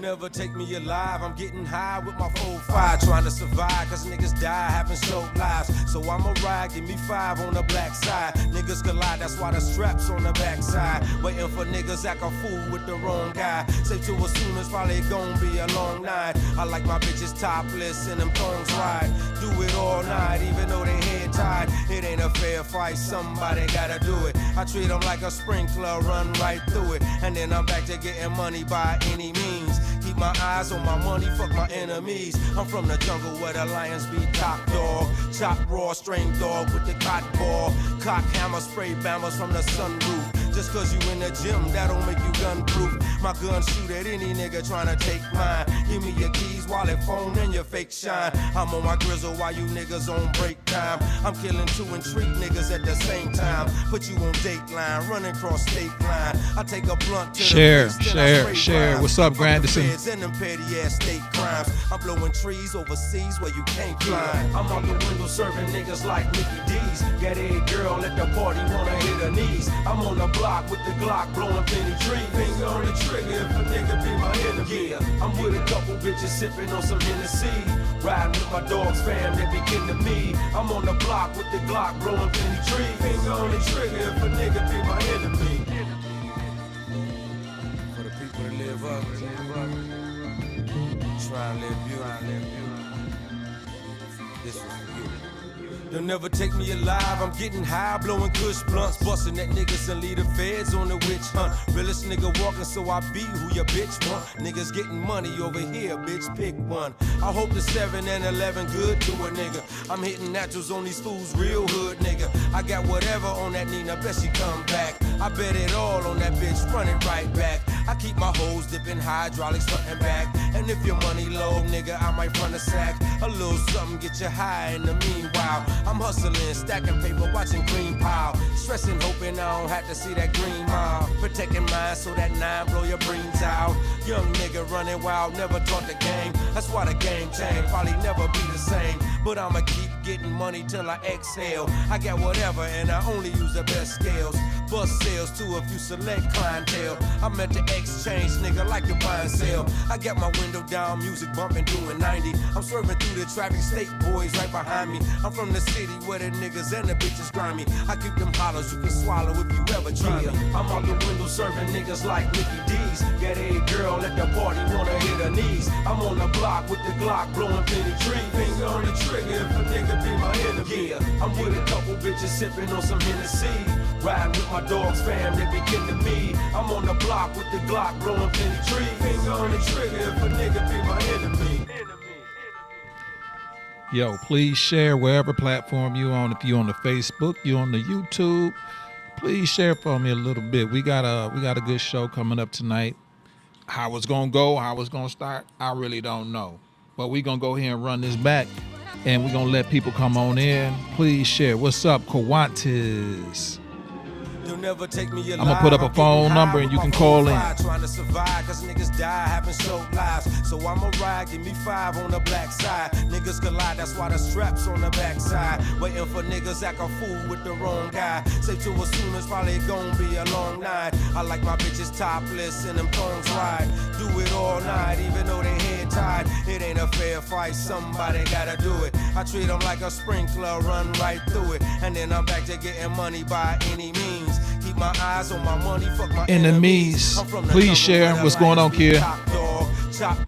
Never take me alive, I'm getting high with my 4-5, trying to survive, cause niggas die having short lives. So I'ma ride, give me 5 on the black side. Niggas collide, that's why the strap's on the backside. Waiting for niggas act a fool with the wrong guy. Say to as soon as probably gon' be a long night. I like my bitches topless and them thongs ride. Do it all night, even though they head tied. It ain't a fair fight, somebody gotta do it. I treat them like a sprinkler, run right through it. And then I'm back to getting money by any means. Keep my eyes on my money, fuck my enemies. I'm from the jungle where the lions be top dog. Chop raw, strain dog with the cot ball. Cock hammer, spray bammers from the sunroof. Just cause you in the gym, that don't make you gun-proof. My gun shoot at any nigga tryna take mine. Give me your keys, wallet, phone, and your fake shine. I'm on my grizzle while you niggas on break time. I'm killing 2 and 3 niggas at the same time. Put you on Dateline, running cross state line. I take a blunt to share. rhymes. What's up, Grandison? And them petty ass state crimes. I'm blowing trees overseas where you can't climb. I'm on the window serving niggas like Mickey D's. Get a girl at the party, wanna hit her knees. I'm on the block with the Glock, blowing penny tree. Finger on the trigger if a nigga be my enemy. Yeah, I'm with a couple bitches sipping on some Hennessy. Riding with my dogs, fam, they be kin to me. I'm on the block with the Glock, blowing penny tree. Finger on the trigger if a nigga be my enemy. For the people that live up, try and live you. This is for you. They'll never take me alive, I'm getting high, blowing kush blunts, busting at niggas and lead the feds on the witch hunt. Realest nigga walking, so I be who your bitch want. Niggas getting money over here, bitch, pick one. I hope the 7 and 11 good to a nigga. I'm hitting naturals on these fools, real hood nigga. I got whatever on that Nina, bet she come back. I bet it all on that bitch, running right back. I keep my hoes dipping hydraulics front and back. And if your money low, nigga, I might run a sack. A little something get you high in the meanwhile. I'm hustling, stacking paper, watching green pile. Stressing, hoping I don't have to see that green mile. Protecting mine so that 9 blow your brains out. Young nigga running wild, never taught the game. That's why the game changed, probably never be the same. But I'ma keep getting money till I exhale. I got whatever and I only use the best scales. Bust sales to a few select clientele. I'm at the exchange, nigga, like to buy and sell. I got my window down, music bumping, doing 90. I'm swerving through the traffic, state boys right behind me. I'm from the city where the niggas and the bitches grimy. I keep them hollows you can swallow if you ever try me. I'm out the window serving niggas like Mickey D's. Get a girl at the party, wanna hit her knees. I'm on the block with the Glock, blowing penny tree. Finger on the trigger if a nigga be my enemy. Yeah, I'm with a couple bitches sipping on some Hennessy. Riding with my dogs, fam, they be kin to me. I'm on the block with the Glock, blowing penny tree. Finger on the trigger if a nigga be my enemy. Yo, please share wherever platform you on. If you on the Facebook, you on the YouTube, please share for me a little bit. We got a good show coming up tonight. How it's gonna go, how it's gonna start, I really don't know. But we gonna go here and run this back, and we gonna let people come on in. Please share. What's up, Kawantis? Never take me alive. I'm gonna put up a phone number and you can call in. Trying to survive, cause niggas die having short lives. So I'ma ride, give me 5 on the black side. Niggas collide, that's why the strap's on the backside. Waiting for niggas act a fool with the wrong guy. Say to as soon as probably gon' be a long night. I like my bitches topless and them thongs ride. Do it all night, even though they head tied. It ain't a fair fight, somebody gotta do it. I treat them like a sprinkler, run right through it. And then I'm back to getting money by any means. Keep my eyes on my money, fuck my enemies. Please share. What's going on, kid?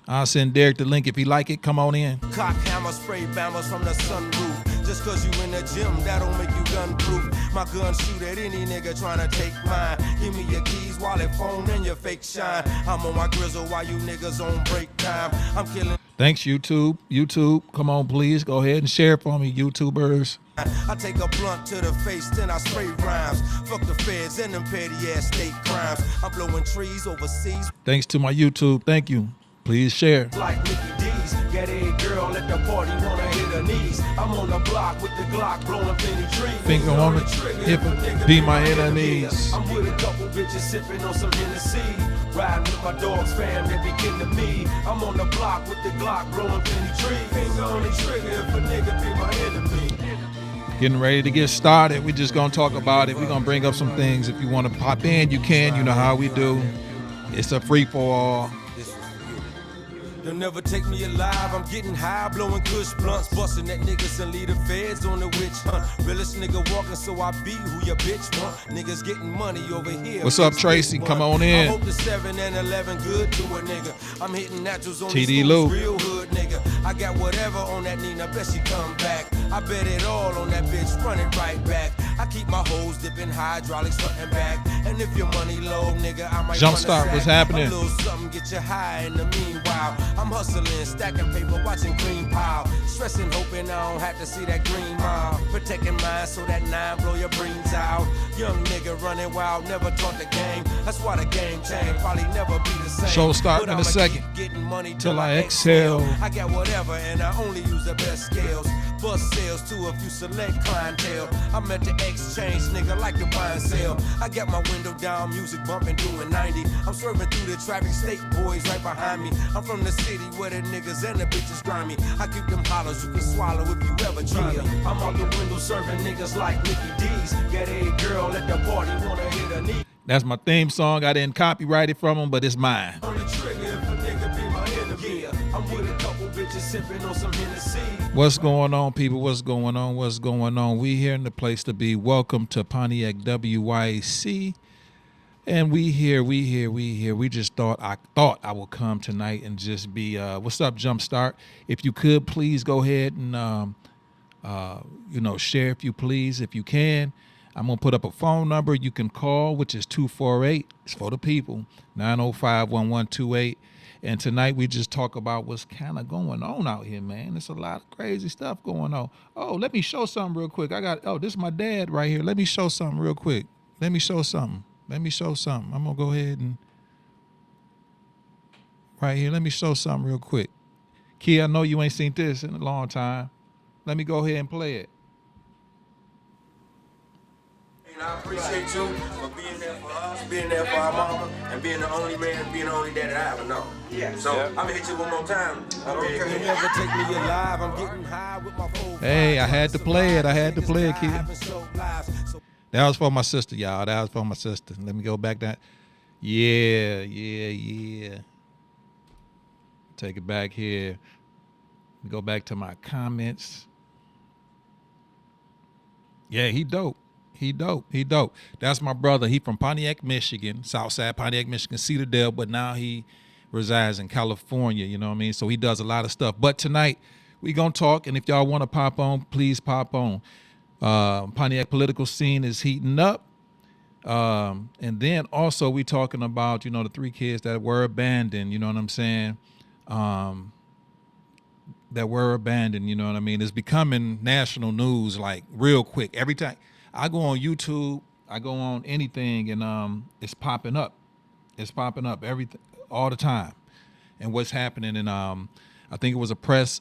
I'll send Derek the link if he like it. Come on in. Cock hammer, spray bammers from the sunroof. Just cause you in the gym, that don't make you gun-proof. My gun shoot at any nigga tryna take mine. Give me your keys, wallet, phone, and your fake shine. I'm on my grizzle while you niggas on break time. I'm killing. Thanks, YouTube. YouTube, come on, please. Go ahead and share for me, YouTubers. I take a blunt to the face, then I spray rhymes. Fuck the feds and them petty ass state crimes. I'm blowing trees overseas. Thanks to my YouTube. Thank you. Please share. Like Mickey D's, get a girl at the party, wanna hit her knees. I'm on the block with the Glock, blowing penny tree. Finger on the trigger, if it be my enemies. I'm with a couple bitches sipping on some Hennessy. Riding with my dogs, fam, they be kin to me. I'm on the block with the Glock, blowing penny tree. Finger on the trigger if a nigga be my enemy. Getting ready to get started. We just gonna talk about it. We're gonna bring up some things. If you want to pop in, you can. You know how we do. It's a free for all. They'll never take me alive. I'm getting high, blowing kush blunts, busting at niggas and lead the feds on the witch hunt. Realest nigga walking, so I be who your bitch want. Niggas getting money over here. What's up, Tracy? Come on in. I hope the 7 and 11 good to a nigga. I'm hitting naturals on TD the Lou. real hood nigga. I got whatever on that Nina, bet she come back. I bet it all on that bitch, run it right back. I keep my hoes dipping hydraulics front and back. And if your money low, nigga, I might Jumpstart, what's happening? A little something get you high in the meanwhile. I'm hustling, stacking paper, watching green pile. Stressing, hoping I don't have to see that green mile. Protecting mine so that 9 blow your brains out. Young nigga running wild, never taught the game. That's why the game changed, probably never be the same. Show start But in a I'ma second. keep getting money Till I exhale. I got whatever and I only use the best scales. Bust sales to a few select clientele. I'm at the exchange, nigga, like the buy and sell. I got my window down, music bumping, doing 90. I'm swerving through the traffic, state boys right behind me. I'm from the city where the niggas and the bitches grimy. I keep them hollows you can swallow if you ever try me. I'm out the window serving niggas like Mickey D's. Get a girl at the party, wanna hit a knee. That's my theme song. I didn't copyright it from him, but it's mine. On the trigger if a nigga be my enemy. Yeah, I'm with a couple bitches sipping on some Hennessy. What's going on, people? What's going on? What's going on? We here in the place to be. Welcome to Pontiac WYAC. And we here. We just thought I would come tonight and just be, what's up, Jumpstart? If you could, please go ahead and, share if you please, if you can. I'm going to put up a phone number you can call, which is 248. It's for the people, 905-1128. And tonight we just talk about what's kind of going on out here, man. There's a lot of crazy stuff going on. Oh, let me show something real quick. This is my dad right here. Let me show something real quick. Let me show something. I'm going to go ahead and, right here, let me show something real quick. Key, I know you ain't seen this in a long time. Let me go ahead and play it. And I appreciate you for being there for us, being there for our mama, and being the only man, being the only dad that I ever know. Yeah. So I'm gonna hit you one more time. Okay. You never take me alive. I'm getting high with my phone. Hey, I had to play it, kid. That was for my sister, y'all. That was for my sister. Let me go back that. Yeah. Take it back here. Go back to my comments. Yeah, he dope. That's my brother. He from Pontiac, Michigan, Southside Pontiac, Michigan, Cedardale, but now he resides in California, you know what I mean? So he does a lot of stuff. But tonight, we going to talk, and if y'all want to pop on, please pop on. Pontiac political scene is heating up. And then also we talking about, the 3 kids that were abandoned, you know what I'm saying? That were abandoned, you know what I mean? It's becoming national news, like, real quick. Every time I go on YouTube, I go on anything, and it's popping up. It's popping up everything all the time. And what's happening, and I think it was a press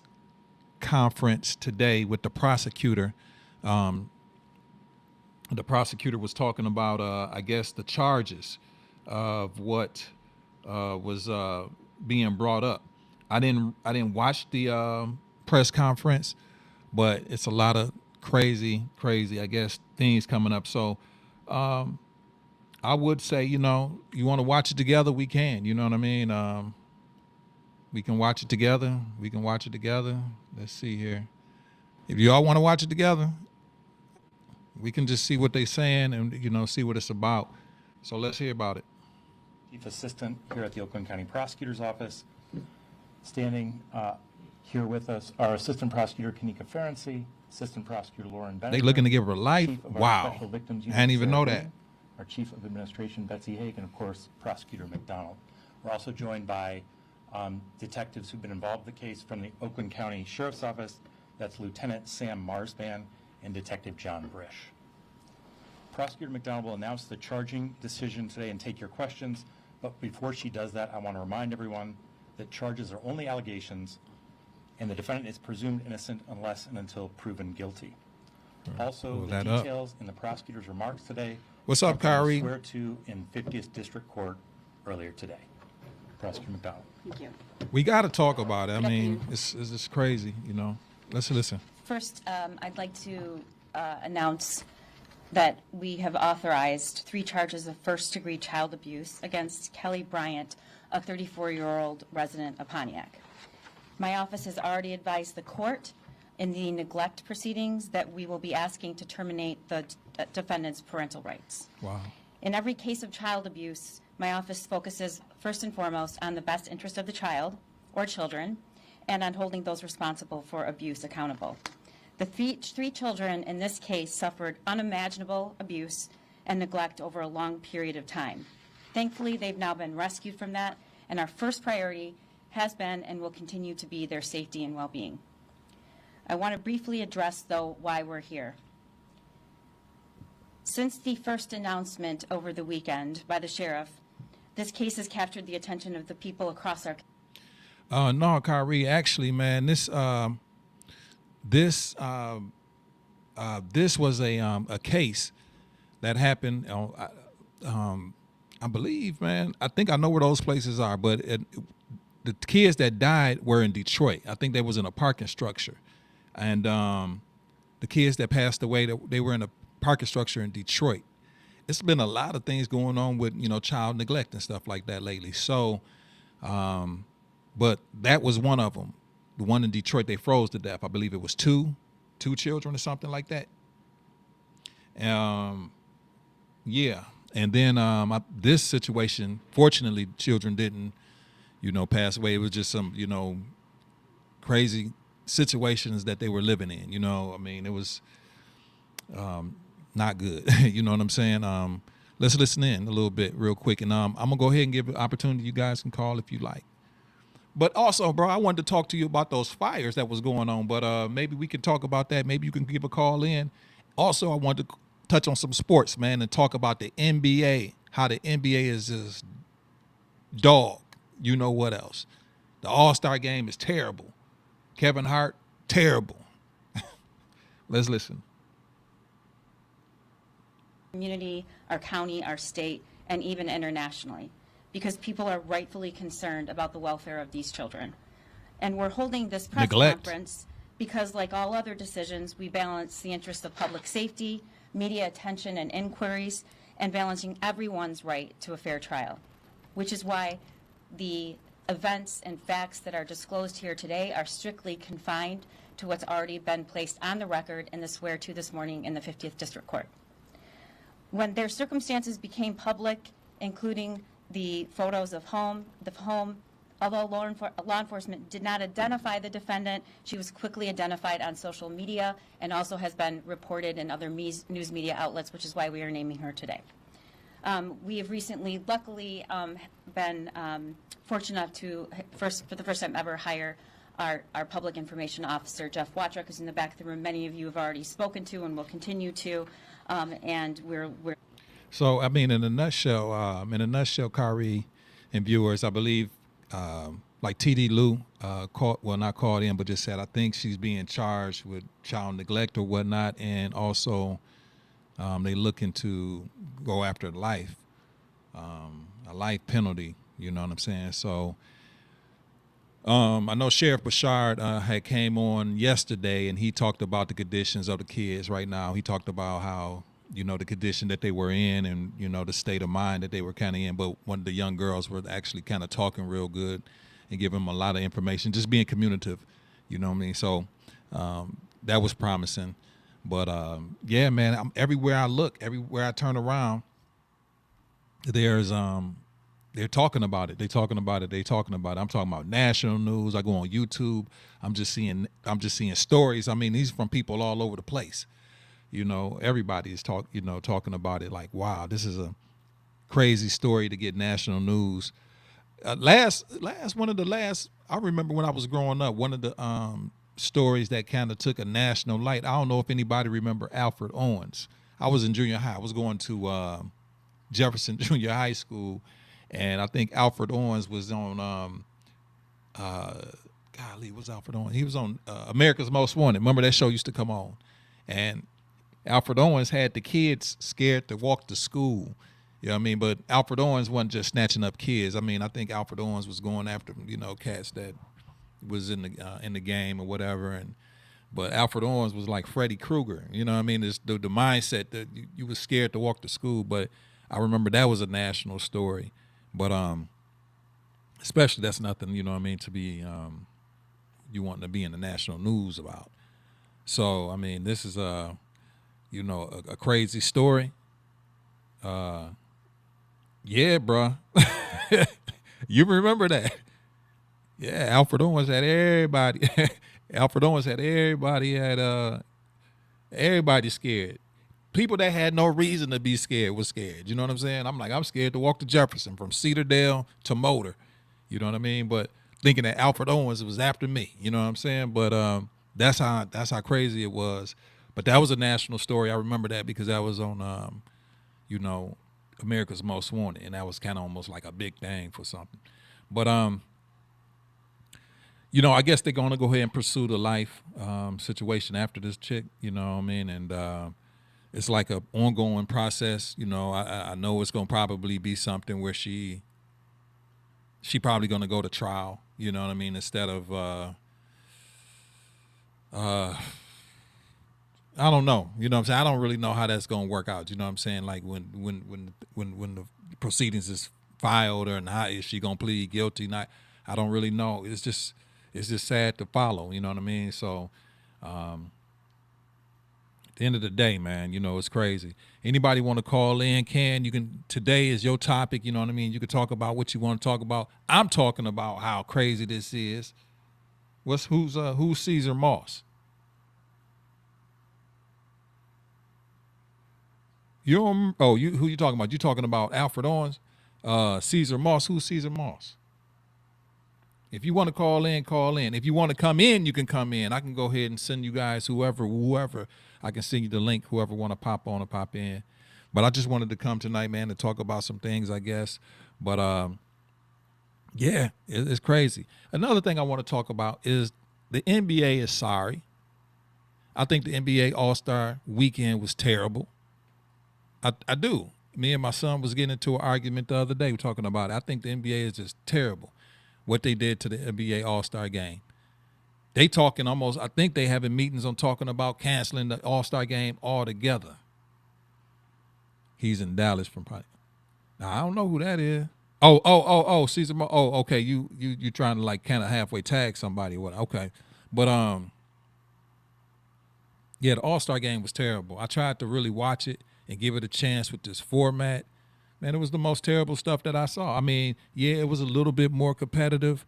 conference today with the prosecutor. The prosecutor was talking about, I guess, the charges of what was being brought up. I didn't watch the press conference, but it's a lot of crazy, I guess, things coming up. So I would say, you want to watch it together, we can. You know what I mean? We can watch it together. Let's see here. If you all want to watch it together, we can just see what they're saying and, see what it's about. So let's hear about it. Chief Assistant here at the Oakland County Prosecutor's Office. Standing here with us are Assistant Prosecutor Kanika Ferenczi, Assistant Prosecutor Lauren Bennett. They looking to give her life? Chief of our Wow. Special Victims I Unit, didn't even Sarah know that. Green, our Chief of Administration, Betsy Haig, and of course, Prosecutor McDonald. We're also joined by detectives who've been involved in the case from the Oakland County Sheriff's Office. That's Lieutenant Sam Marsban and Detective John Brish. Prosecutor McDonald will announce the charging decision today and take your questions. But before she does that, I want to remind everyone that charges are only allegations and the defendant is presumed innocent unless and until proven guilty. Also, the details in the prosecutor's remarks today. What's up, Kyrie? Swear to in 50th District Court earlier today. Prosecutor McDonald. Thank you. We got to talk about it. I mean, it's just crazy, Let's listen. First, I'd like to announce that we have authorized 3 charges of first-degree child abuse against Kelly Bryant, a 34-year-old resident of Pontiac. My office has already advised the court in the neglect proceedings that we will be asking to terminate the defendant's parental rights. Wow. In every case of child abuse, my office focuses first and foremost on the best interest of the child or children and on holding those responsible for abuse accountable. The three children in this case suffered unimaginable abuse and neglect over a long period of time. Thankfully, they've now been rescued from that, and our first priority has been and will continue to be their safety and well-being. I want to briefly address, though, why we're here. Since the first announcement over the weekend by the sheriff, this case has captured the attention of the people across our No, Kyrie, actually, man, this was a case that happened. I believe, man. I think I know where those places are, but the kids that died were in Detroit. I think they was in a parking structure, and the kids that passed away, they were in a parking structure in Detroit. It's been a lot of things going on with child neglect and stuff like that lately. So, but that was one of them. The one in Detroit, they froze to death. I believe it was two children or something like that. Yeah. And then this situation, fortunately, children didn't, pass away. It was just some, crazy situations that they were living in. I mean, it was not good. You know what I'm saying? Let's listen in a little bit real quick. And I'm going to go ahead and give an opportunity. You guys can call if you like. But also, bro, I wanted to talk to you about those fires that was going on. But maybe we can talk about that. Maybe you can give a call in. Also, I wanted to touch on some sports, man, and talk about the NBA, how the NBA is just dog. You know what else? The All-Star game is terrible. Kevin Hart, terrible. Let's listen. Community, our county, our state, and even internationally, because people are rightfully concerned about the welfare of these children. And we're holding this press conference because, like all other decisions, we balance the interests of public safety, media attention and inquiries, and balancing everyone's right to a fair trial, which is why the events and facts that are disclosed here today are strictly confined to what's already been placed on the record in the swear-to this morning in the 50th District Court. When their circumstances became public, including the photos of the home, although law enforcement did not identify the defendant, she was quickly identified on social media and also has been reported in other news media outlets, which is why we are naming her today. We have recently, luckily, been fortunate enough to, for the first time ever, hire our public information officer, Jeff Watruck, who's in the back of the room. Many of you have already spoken to and will continue to, and we're. So, I mean, in a nutshell, Kyrie and viewers, I believe, like TD Lou not called in, but just said, I think she's being charged with child neglect or whatnot, and also they looking to go after life, a life penalty. You know what I'm saying? So, I know Sheriff Bashard had came on yesterday, and he talked about the conditions of the kids right now. He talked about how, the condition that they were in and, the state of mind that they were kind of in. But one of the young girls were actually kind of talking real good and giving them a lot of information, just being communicative, you know what I mean? So that was promising. But, yeah, man, everywhere I look, everywhere I turn around, there's they're talking about it. They're talking about it. I'm talking about national news. I go on YouTube. I'm just seeing stories. I mean, these from people all over the place. Everybody is talking about it like, wow, this is a crazy story to get national news. I remember when I was growing up, one of the stories that kind of took a national light. I don't know if anybody remember Alfred Owens. I was in junior high. I was going to Jefferson Junior High School, and I think Alfred Owens was on what's Alfred Owens? He was on America's Most Wanted. Remember that show used to come on, and Alfred Owens had the kids scared to walk to school. You know what I mean? But Alfred Owens wasn't just snatching up kids. I mean, I think Alfred Owens was going after, cats that was in the game or whatever. But Alfred Owens was like Freddy Krueger. You know what I mean? It's the mindset that you was scared to walk to school. But I remember that was a national story. But especially that's nothing, to be you wanting to be in the national news about. So I mean, this is a crazy story. Yeah, bro. You remember that? Yeah, Alfred Owens had everybody. Alfred Owens had everybody everybody scared. People that had no reason to be scared was scared. You know what I'm saying? I'm scared to walk to Jefferson from Cedardale to Motor. You know what I mean? But thinking that Alfred Owens was after me. You know what I'm saying? But that's how crazy it was. But that was a national story. I remember that because that was on America's Most Wanted, and that was kind of almost like a big thing for something. But I guess they're going to go ahead and pursue the life situation after this chick. You know what I mean? And it's like a ongoing process. I know it's going to probably be something where she probably going to go to trial. You know what I mean? Instead of I don't know. You know what I'm saying? I don't really know how that's going to work out. You know what I'm saying? Like when the proceedings is filed, or how is she going to plead guilty? I don't really know. It's just sad to follow. You know what I mean? So at the end of the day, man, it's crazy. Anybody want to call in? You can. Today is your topic. You know what I mean? You can talk about what you want to talk about. I'm talking about how crazy this is. Who's Caesar Moss? Who you talking about? You talking about Alfred Owens? Caesar Moss. Who's Caesar Moss? If you want to call in, call in. If you want to come in, you can come in. I can go ahead and send you guys whoever. I can send you the link, whoever want to pop on or pop in. But I just wanted to come tonight, man, to talk about some things, I guess. But yeah, it's crazy. Another thing I want to talk about is the NBA is sorry. I think the NBA All-Star weekend was terrible. I do. Me and my son was getting into an argument the other day. We're talking about it. I think the NBA is just terrible, what they did to the NBA All-Star game. They talking almost, I think they having meetings on talking about canceling the All-Star game altogether. He's in Dallas from probably. Now, I don't know who that is. Oh, Caesar. Oh, okay. You trying to like kind of halfway tag somebody. What? Okay. But yeah, the All-Star game was terrible. I tried to really watch it and give it a chance with this format. Man, it was the most terrible stuff that I saw. I mean, yeah, it was a little bit more competitive.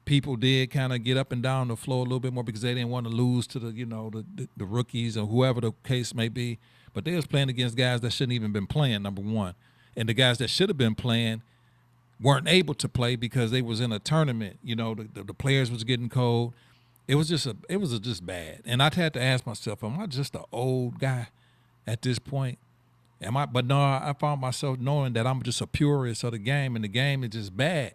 People did kind of get up and down the floor a little bit more because they didn't want to lose to the rookies or whoever the case may be. But they was playing against guys that shouldn't even been playing, number one. And the guys that should have been playing weren't able to play because they was in a tournament. The players was getting cold. It was just bad. And I had to ask myself, am I just an old guy at this point? But no, I found myself knowing that I'm just a purist of the game, and the game is just bad.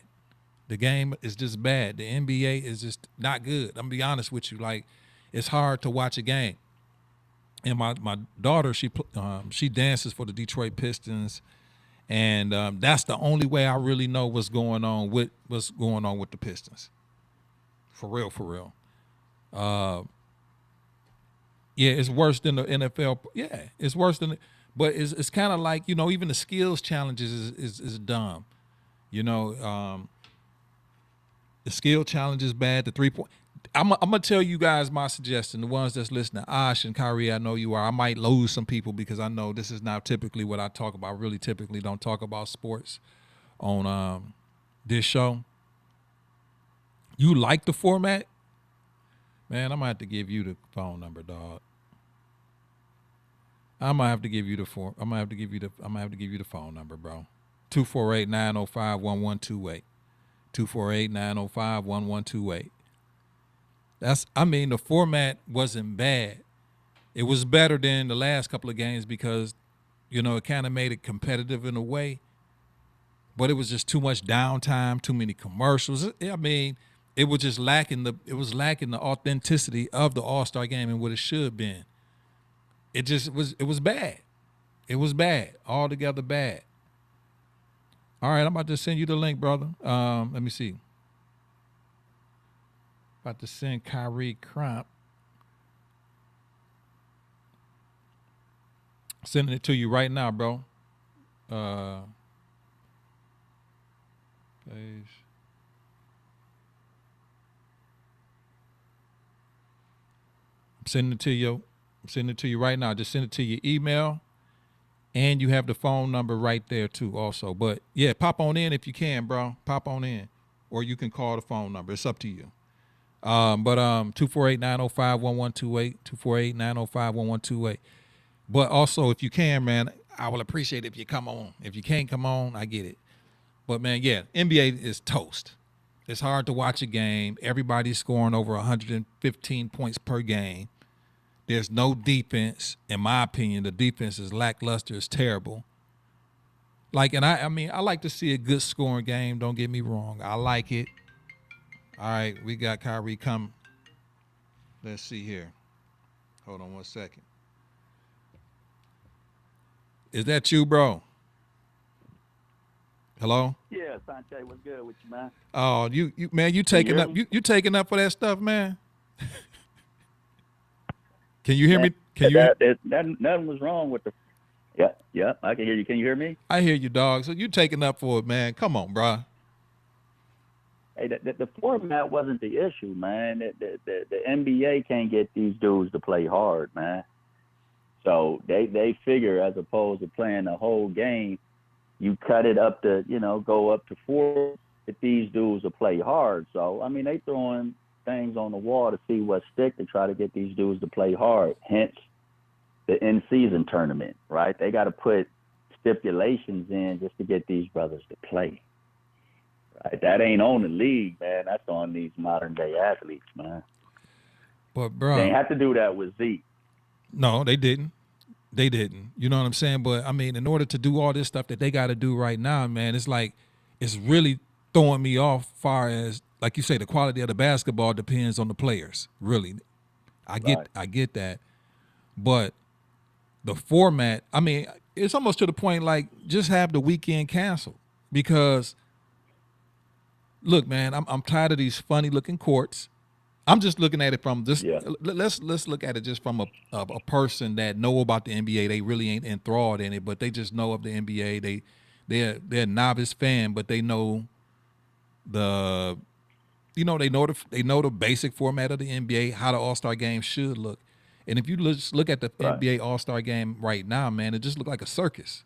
The game is just bad. The NBA is just not good. I'm gonna be honest with you. Like, it's hard to watch a game. And my daughter, she dances for the Detroit Pistons, and that's the only way I really know what's going on with the Pistons. For real. Yeah, it's worse than the NFL. Yeah, it's worse than. But it's kind of like, even the skills challenges is dumb. The skill challenge is bad. The 3-point. I'm going to tell you guys my suggestion, the ones that's listening. Ash and Kyrie, I know you are. I might lose some people because I know this is not typically what I talk about. I really typically don't talk about sports on this show. You like the format? Man, I'm going to have to give you the phone number, dog. I'm gonna have to give you the phone number, bro. 248-905-1128. 248-905-1128. The format wasn't bad. It was better than the last couple of games because, it kind of made it competitive in a way. But it was just too much downtime, too many commercials. It was just lacking the authenticity of the All-Star game and what it should have been. It was bad. It was bad. Altogether bad. All right, I'm about to send you the link, brother. Let me see. About to send Kyrie Crump. Sending it to you right now, bro. Page. sending it to you. I'm sending it to you right now. Just send it to your email, and you have the phone number right there too. Also, but yeah, pop on in if you can, bro. Pop on in, or you can call the phone number. It's up to you. 248-905-1128, 248-905-1128. But also, if you can, man, I will appreciate it if you come on. If you can't come on, I get it. But man, yeah, NBA is toast. It's hard to watch a game. Everybody's scoring over 115 points per game. There's no defense. In my opinion, the defense is lackluster. It's terrible. Like, and I mean, I like to see a good scoring game. Don't get me wrong. I like it. All right, we got Kyrie come. Let's see here. Hold on one second. Is that you, bro? Hello? Yeah, Sanjay, what's good with you, man? Oh, you man, you taking up you taking up for that stuff, man? Can you hear me? Can you? Nothing was wrong with the. Yeah, I can hear you. Can you hear me? I hear you, dog. So you taking up for it, man? Come on, bro. Hey, the format wasn't the issue, man. The NBA can't get these dudes to play hard, man. So they figure, as opposed to playing the whole game, you cut it up to, go up to 4 if these dudes will play hard. So, I mean, they throwing things on the wall to see what stick to try to get these dudes to play hard. Hence the in-season tournament, right? They got to put stipulations in just to get these brothers to play. Right? That ain't on the league, man. That's on these modern-day athletes, man. But, bro, they have to do that with Zeke. No, they didn't. They didn't. You know what I'm saying? But, I mean, in order to do all this stuff that they got to do right now, man, it's like it's really throwing me off far as, like you say, the quality of the basketball depends on the players, really. I get that. But the format, I mean, it's almost to the point like just have the weekend canceled because, look, man, I'm tired of these funny-looking courts. I'm just looking at it from this. Yeah. Let's look at it just from a person that know about the NBA. They really ain't enthralled in it, but they just know of the NBA. They're a novice fan, but they know the basic format of the NBA, how the All-Star game should look. And if you just look at the NBA All-Star game right now, man, it just looks like a circus.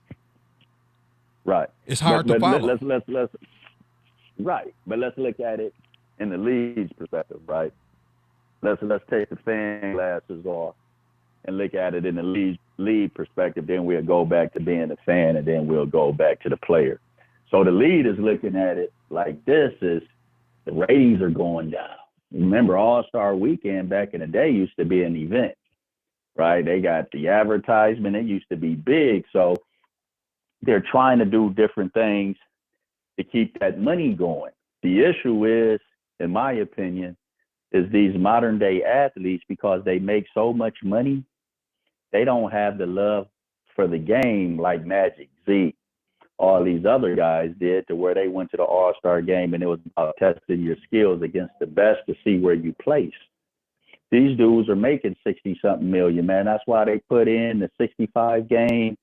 Right. It's hard to follow. Right, but let's look at it in the league's perspective, right? Let's take the fan glasses off and look at it in the league perspective. Then we'll go back to being a fan, and then we'll go back to the player. So the league is looking at it like this: is the ratings are going down. Remember, All-Star Weekend back in the day used to be an event, right? They got the advertisement; it used to be big. So they're trying to do different things to keep that money going. The issue is, in my opinion, is these modern day athletes, because they make so much money, they don't have the love for the game like Magic, Zeke, all these other guys did, to where they went to the All-Star game and it was about testing your skills against the best to see where you place. These dudes are making 60-something million, man. That's why they put in the 65 game,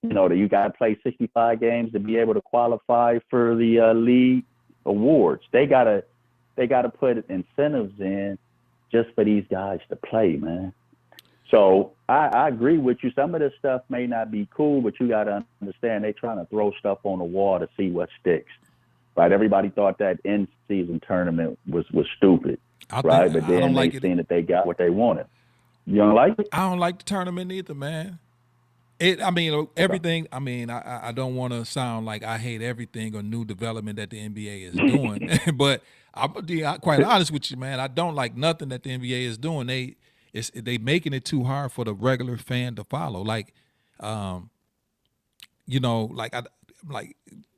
you got to play 65 games to be able to qualify for the league awards. They gotta put incentives in just for these guys to play, man. So I agree with you. Some of this stuff may not be cool, but you got to understand they're trying to throw stuff on the wall to see what sticks. Right? Everybody thought that in-season tournament was stupid, right? But then they seen that they got what they wanted. You don't like it? I don't like the tournament either, man. Everything. I mean, I don't want to sound like I hate everything or new development that the NBA is doing, but I'm quite honest with you, man. I don't like nothing that the NBA is doing. They making it too hard for the regular fan to follow. Like, like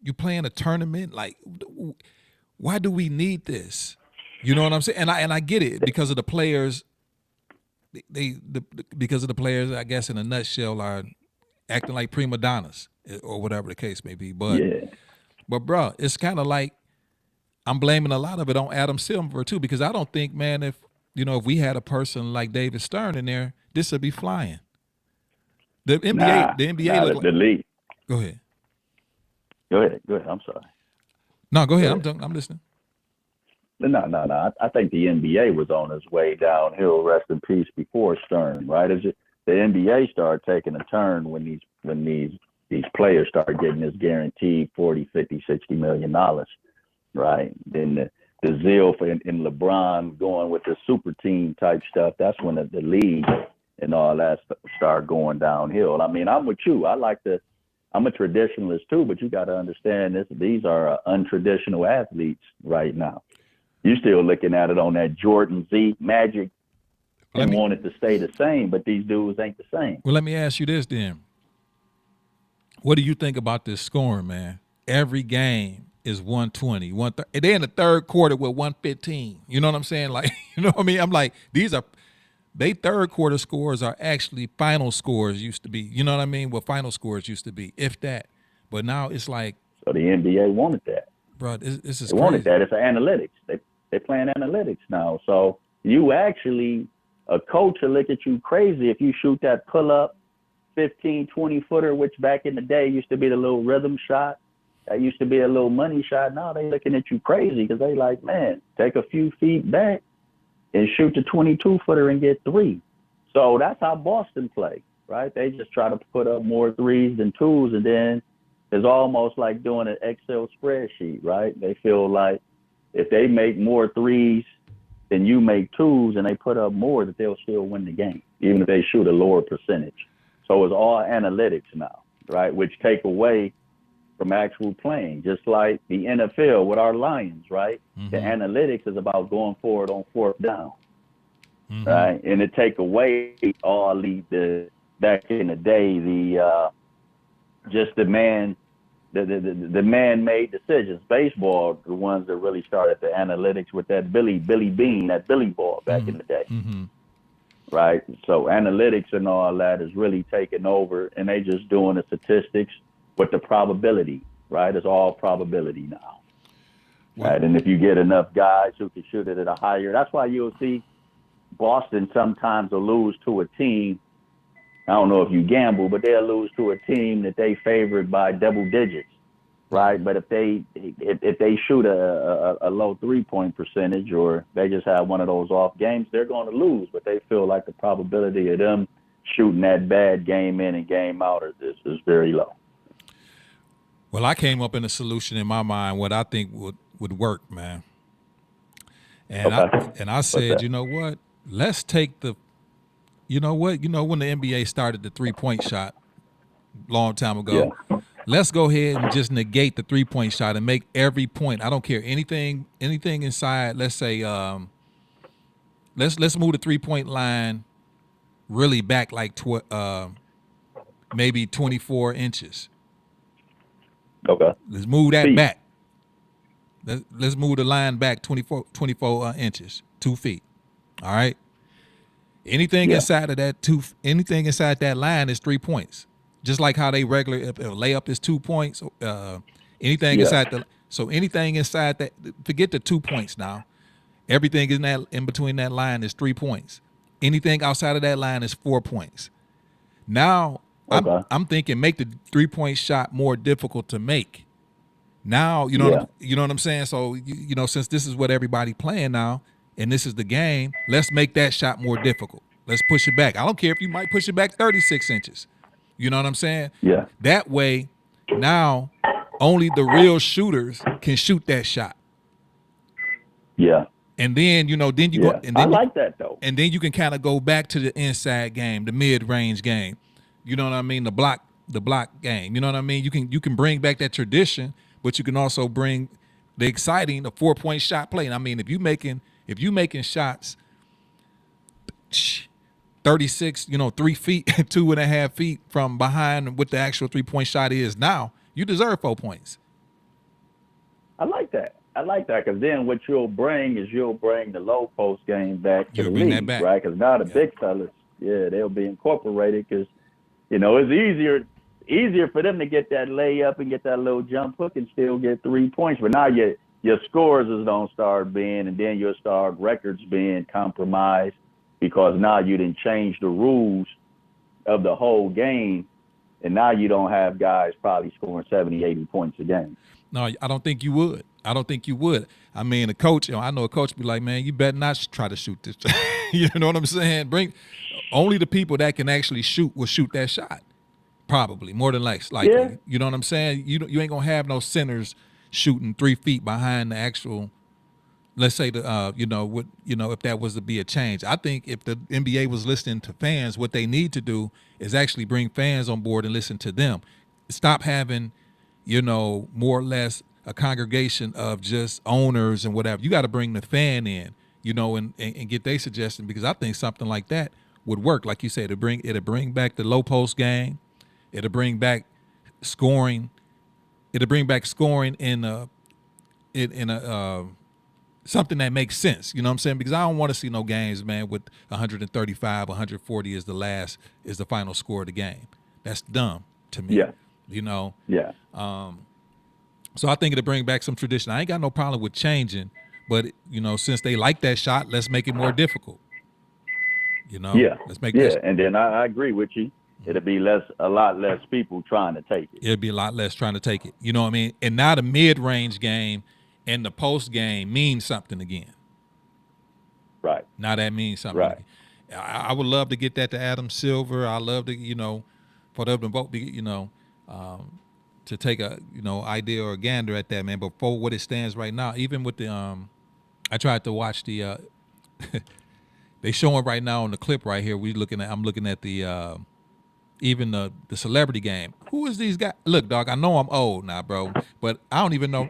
you playing a tournament. Like, why do we need this? You know what I'm saying? And I get it because of the players. Because of the players, I guess in a nutshell, are acting like prima donnas or whatever the case may be. But bro, it's kind of like I'm blaming a lot of it on Adam Silver too, because I don't think, man, if we had a person like David Stern in there, this would be flying. The NBA, the league. Go ahead. Go ahead. I'm sorry. No, go ahead. I'm listening. No. I think the NBA was on its way downhill, rest in peace, before Stern, right? It's just, the NBA started taking a turn when these players start getting this guaranteed 40, 50, 60 million dollars, right? Then the zeal for in LeBron going with the super team type stuff, that's when the league and all that start going downhill. I mean, I'm with you. I'm a traditionalist too, but you got to understand this. These are untraditional athletes right now. You're still looking at it on that Jordan Z Magic and want it to stay the same, but these dudes ain't the same. Well, let me ask you this then. What do you think about this scoring, man? Every game is 120. They're in the third quarter with 115. You know what I'm saying? Like, you know what I mean? I'm like, they third quarter scores are actually final scores used to be. You know what I mean? What final scores used to be, if that. But now it's like. So the NBA wanted that. Bro, this is they crazy. Wanted that. It's analytics. They playing analytics now. So you actually, a coach will look at you crazy if you shoot that pull-up 15, 20-footer, which back in the day used to be the little rhythm shot. That used to be a little money shot. Now they looking at you crazy because they like, man, take a few feet back and shoot the 22-footer and get three. So that's how Boston play, right? They just try to put up more threes than twos, and then it's almost like doing an Excel spreadsheet, right? They feel like if they make more threes than you make twos and they put up more, that they'll still win the game, even if they shoot a lower percentage. So it's all analytics now, right? Which take away from actual playing, just like the NFL with our Lions, right? Mm-hmm. The analytics is about going forward on fourth down, mm-hmm. right? And it take away all the back in the day, the man-made decisions. Baseball, the ones that really started the analytics with that Billy Bean, that Billy ball back in the day. Mm-hmm. Right? So analytics and all that is really taking over, and they just doing the statistics with the probability, right? It's all probability now. Right? And if you get enough guys who can shoot it at a higher, that's why you'll see Boston sometimes will lose to a team. I don't know if you gamble, but they'll lose to a team that they favored by double digits, right? But if they shoot a low 3-point percentage, or they just have one of those off games, they're going to lose. But they feel like the probability of them shooting that bad game in and game out is very low. Well, I came up in a solution in my mind what I think would work, man. And okay. I said, you know what? Let's take the. You know what? You know when the NBA started the 3-point shot long time ago. Yeah. Let's go ahead and just negate the 3-point shot and make every point. I don't care anything inside. Let's say let's move the 3-point line really back like maybe 24 inches. Okay. Let's move that back. Let's move the line back 24 inches, 2 feet. All right. Anything inside of that anything inside that line is 3 points. Just like how they regular layup is 2 points. Anything inside anything inside that, forget the 2 points now. Everything in between that line is 3 points. Anything outside of that line is 4 points. Now I'm thinking make the 3-point shot more difficult to make. Now you know what I'm saying. So you know, since this is what everybody playing now, and this is the game, let's make that shot more difficult. Let's push it back. I don't care if you might push it back 36 inches. You know what I'm saying? Yeah. That way, now only the real shooters can shoot that shot. Yeah. And then, you know, go. And then I like that though. And then you can kind of go back to the inside game, the mid-range game. You know what I mean? The block game. You know what I mean? You can bring back that tradition, but you can also bring the exciting, the 4-point shot play. And I mean, if you making shots 36, 3 feet, 2.5 feet from behind what the actual 3-point shot is now, you deserve 4 points. I like that because then what you'll bring the low post game back to the league, right? Because now the big fellas, they'll be incorporated because, it's easier for them to get that layup and get that little jump hook and still get 3 points. But now your scores don't start being, and then you'll start records being compromised because now you didn't change the rules of the whole game, and now you don't have guys probably scoring 70, 80 points a game. No, I don't think you would. I don't think you would. I mean, a coach, I know a coach be like, man, you better not try to shoot this. You know what I'm saying? Only the people that can actually shoot will shoot that shot. Probably, more than likely. Yeah. You know what I'm saying? You ain't gonna have no centers shooting 3 feet behind the actual. Let's say if that was to be a change. I think if the NBA was listening to fans, what they need to do is actually bring fans on board and listen to them. Stop having, more or less a congregation of just owners and whatever. You got to bring the fan in, and get their suggestion, because I think something like that would work. Like you said, it'll bring back the low post game. It'll bring back scoring. It'll bring back scoring in a something that makes sense. You know what I'm saying? Because I don't want to see no games, man, with 135, 140 is the final score of the game. That's dumb to me. Yeah. Yeah. So I think it'll bring back some tradition. I ain't got no problem with changing, but since they like that shot, let's make it more difficult. Yeah. Let's make and then I agree with you. It'll be a lot less people trying to take it. It'll be a lot less trying to take it. You know what I mean? And now the mid-range game and the post game means something again. Right. Now that means something. Right. Again. I would love to get that to Adam Silver. I love to, for them to both be, to take a, idea or a gander at that, man. But for what it stands right now, even with the, I tried to watch the, they showing right now on the clip right here. I'm looking at the, even the celebrity game. Who is these guys? Look, dog, I know I'm old now, bro, but I don't even know.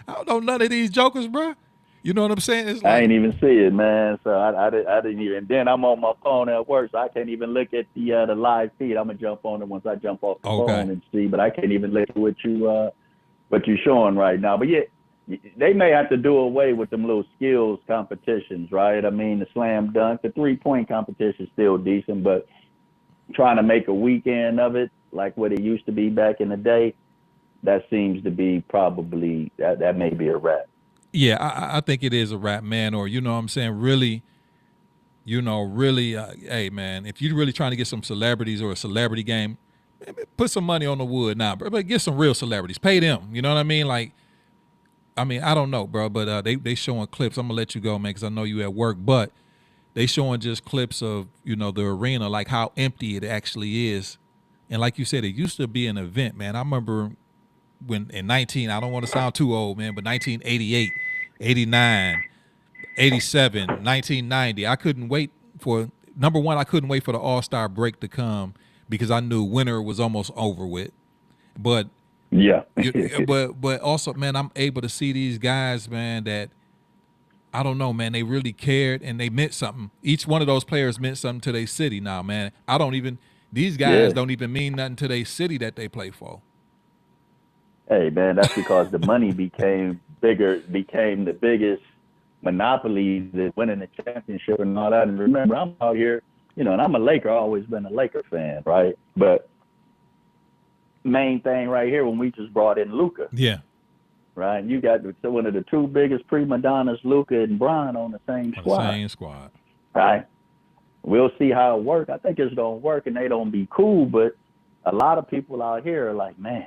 I don't know none of these jokers, bro. You know what I'm saying? It's like, I ain't even see it, man. So I didn't even. And then I'm on my phone at work, so I can't even look at the live feed. I'm gonna jump on it once I jump off the phone and see. But I can't even look at what you're showing right now. But yeah, they may have to do away with them little skills competitions, right? I mean, the slam dunk, the 3-point competition is still decent, but trying to make a weekend of it like what it used to be back in the day, that seems to be probably that may be a wrap. Yeah, I think it is a wrap, man. Or what I'm saying, really, hey, man, if you're really trying to get some celebrities or a celebrity game, put some money on the wood now, bro. But get some real celebrities, pay them. You know what I mean? Like, I don't know, bro, but they showing clips. I'm gonna let you go, man, because I know you at work, but they showing just clips of, the arena, like how empty it actually is. And like you said, it used to be an event, man. I remember when I don't want to sound too old, man, but 1988, 89, 87, 1990, I couldn't wait for the All-Star break to come because I knew winter was almost over with. But yeah, but also, man, I'm able to see these guys, man, that I don't know, man. They really cared and they meant something. Each one of those players meant something to their city now, man. These guys don't even mean nothing to their city that they play for. Hey, man, that's because the money became the biggest monopoly that winning the championship and all that. And remember, I'm out here, and I'm a Laker. I've always been a Laker fan, right? But main thing right here when we just brought in Luka. Yeah. Right, you got one of the two biggest prima donnas, Luka and Bron, on the same squad. Right, we'll see how it works. I think it's gonna work, and they don't be cool. But a lot of people out here are like, man,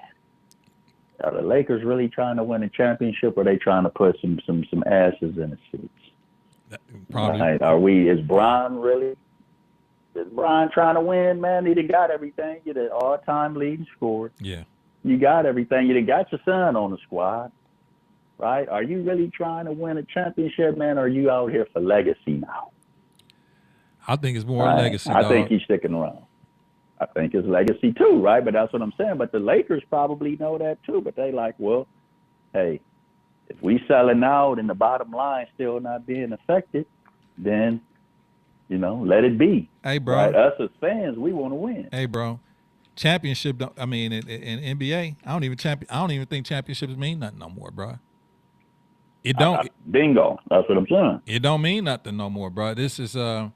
are the Lakers really trying to win a championship, or are they trying to put some asses in the seats? Probably. Right? Is Bron really? Is Bron trying to win? Man, he done got everything. You're the all-time leading scorer. Yeah. You got everything. You done got your son on the squad. Right? Are you really trying to win a championship, man, or are you out here for legacy now? I think it's more legacy, I dog. think he's sticking around. I think it's legacy too, right? But that's what I'm saying. But the Lakers probably know that too. But they like, well, hey, if we selling out and the bottom line still not being affected, then, let it be. Hey, bro. Right? Us as fans, we want to win. Hey, bro. Championship, in NBA, I don't even think championships mean nothing no more, bro. It don't. Bingo. That's what I'm saying. It don't mean nothing no more, bro. This is, I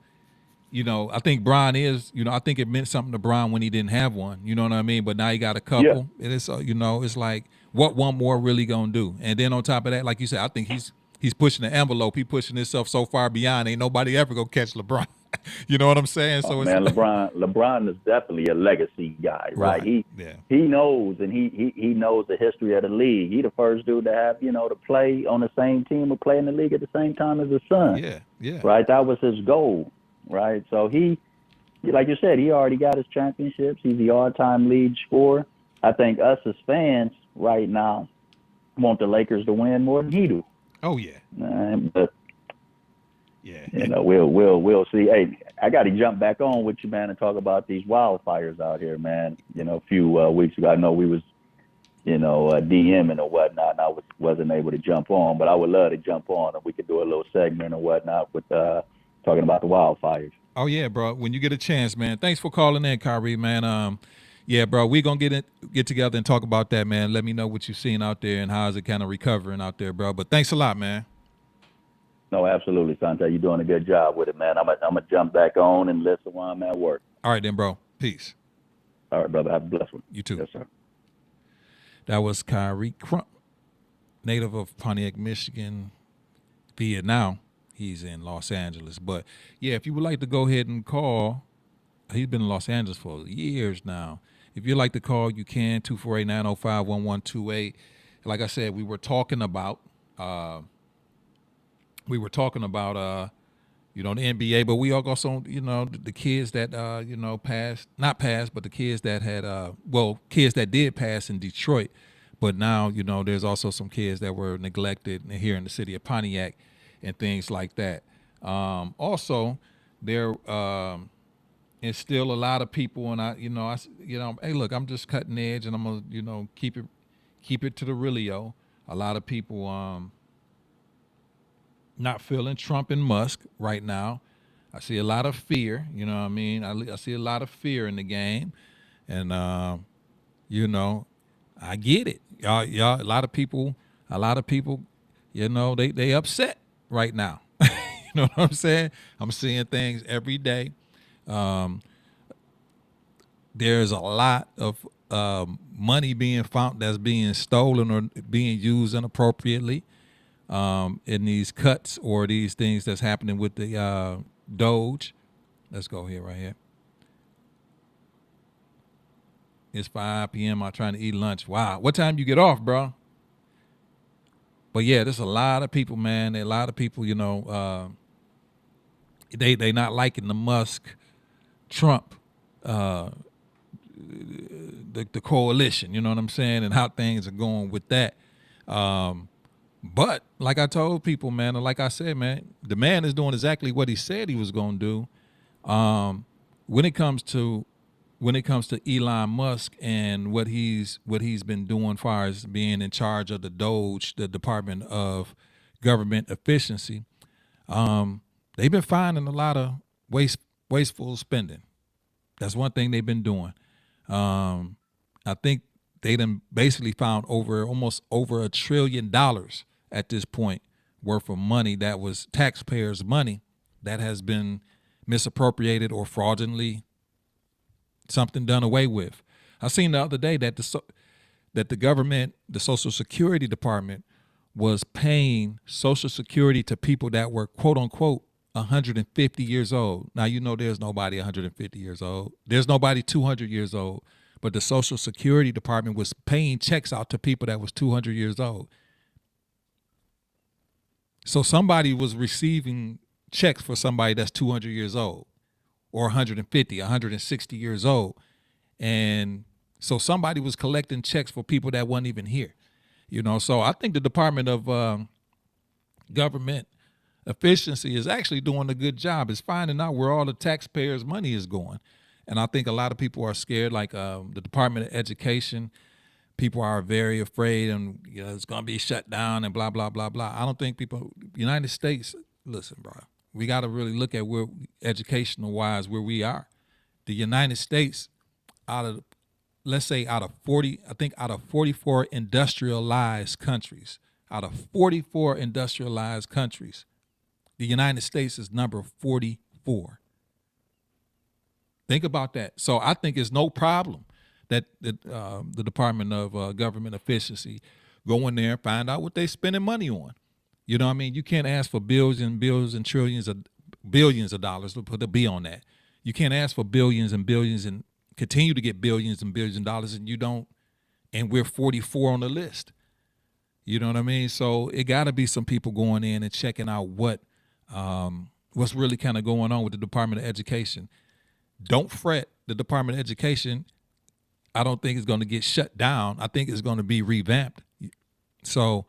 think Bron is, I think it meant something to Bron when he didn't have one. You know what I mean? But now he got a couple. Yeah. It is, it's like, what one more really gonna do? And then on top of that, like you said, I think he's pushing the envelope. He pushing himself so far beyond. Ain't nobody ever gonna catch LeBron. You know what I'm saying? Oh, So it's man, LeBron is definitely a legacy guy, right? He knows, and he knows the history of the league. He the first dude to have, to play on the same team or play in the league at the same time as his son. Yeah. Right? That was his goal, right? So he, like you said, he already got his championships. He's the all-time lead scorer. I think us as fans right now want the Lakers to win more than he do. Oh yeah. But we'll see. Hey, I got to jump back on with you, man, and talk about these wildfires out here, man. A few weeks ago, I know we was, DMing or whatnot, and I wasn't able to jump on, but I would love to jump on, and we could do a little segment or whatnot with talking about the wildfires. Oh yeah, bro. When you get a chance, man. Thanks for calling in, Kyrie, man. Yeah, bro. We gonna get together and talk about that, man. Let me know what you've seen out there and how is it kind of recovering out there, bro. But thanks a lot, man. No, absolutely, Sante. You're doing a good job with it, man. I'm gonna jump back on and listen while I'm at work. All right, then, bro. Peace. All right, brother. Have a blessed one. You too. Yes, sir. That was Kyrie Crump, native of Pontiac, Michigan. Now he's in Los Angeles. But yeah, if you would like to go ahead and call, he's been in Los Angeles for years now. If you'd like to call, you can, 248-905-1128. Like I said, we were talking about the NBA, but we also, the kids that, but the kids that had, kids that did pass in Detroit. But now, there's also some kids that were neglected here in the city of Pontiac and things like that. Also, there is still a lot of people, and hey, look, I'm just cutting edge, and I'm gonna, keep it to the realio. A lot of people, not feeling Trump and Musk right now. I see a lot of fear, you know what I mean? I see a lot of fear in the game. And, I get it. Y'all, a lot of people, they upset right now. You know what I'm saying? I'm seeing things every day. There's a lot of money being found that's being stolen or being used inappropriately. In these cuts or these things that's happening with the Doge. Let's go here, right here. It's 5 p.m. I'm trying to eat lunch. Wow. What time you get off, bro? But yeah, there's a lot of people, man. A lot of people, they not liking the Musk, Trump, the coalition, you know what I'm saying, and how things are going with that. But like I told people, man, and like I said, man, the man is doing exactly what he said he was going to do. When it comes to Elon Musk and what he's been doing as far as being in charge of the Doge, the Department of Government Efficiency, they've been finding a lot of wasteful spending. That's one thing they've been doing. I think they done basically found almost over $1 trillion at this point worth of money that was taxpayers' money that has been misappropriated or fraudulently something done away with. I seen the other day that the government, the Social Security Department, was paying Social Security to people that were quote unquote 150 years old. Now there's nobody 150 years old. There's nobody 200 years old. But the Social Security Department was paying checks out to people that was 200 years old. So somebody was receiving checks for somebody that's 200 years old or 150, 160 years old. And so somebody was collecting checks for people that weren't even here. So I think the Department of Government Efficiency is actually doing a good job. It's finding out where all the taxpayers' money is going. And I think a lot of people are scared, like the Department of Education. People are very afraid and it's going to be shut down and blah, blah, blah, blah. I don't think United States, listen, bro, we got to really look at where educational-wise where we are. The United States, out of 44 industrialized countries, the United States is number 44. Think about that. So I think it's no problem that the Department of Government Efficiency go in there and find out what they spending money on. You know what I mean? You can't ask for bills and trillions of billions of dollars. We'll put a B on that. You can't ask for billions and billions and continue to get billions and billions of dollars, and you don't. And we're 44 on the list. You know what I mean? So it got to be some people going in and checking out what's really kind of going on with the Department of Education. Don't fret. The Department of Education, I don't think it's going to get shut down. I think it's going to be revamped. So,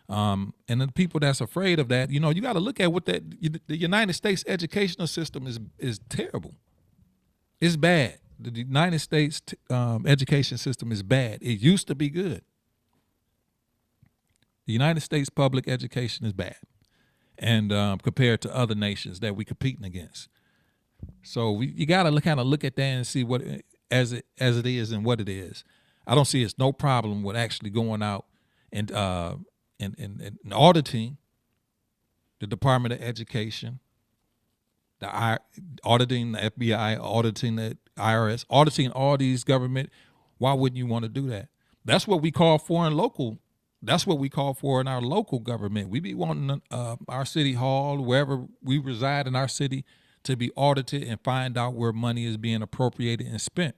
and the people that's afraid of that, you know, you got to look at what the United States educational system is terrible. It's bad. The United States education system is bad. It used to be good. The United States public education is bad, and compared to other nations that we're competing against. So you got to kind of look at that and see what as it is and what it is. I don't see it's no problem with actually going out and auditing the Department of Education, auditing the FBI, auditing the IRS, auditing all these government. Why wouldn't you want to do that? That's what we call for in local. That's what we call for in our local government. We be wanting our city hall, wherever we reside in our city, to be audited and find out where money is being appropriated and spent.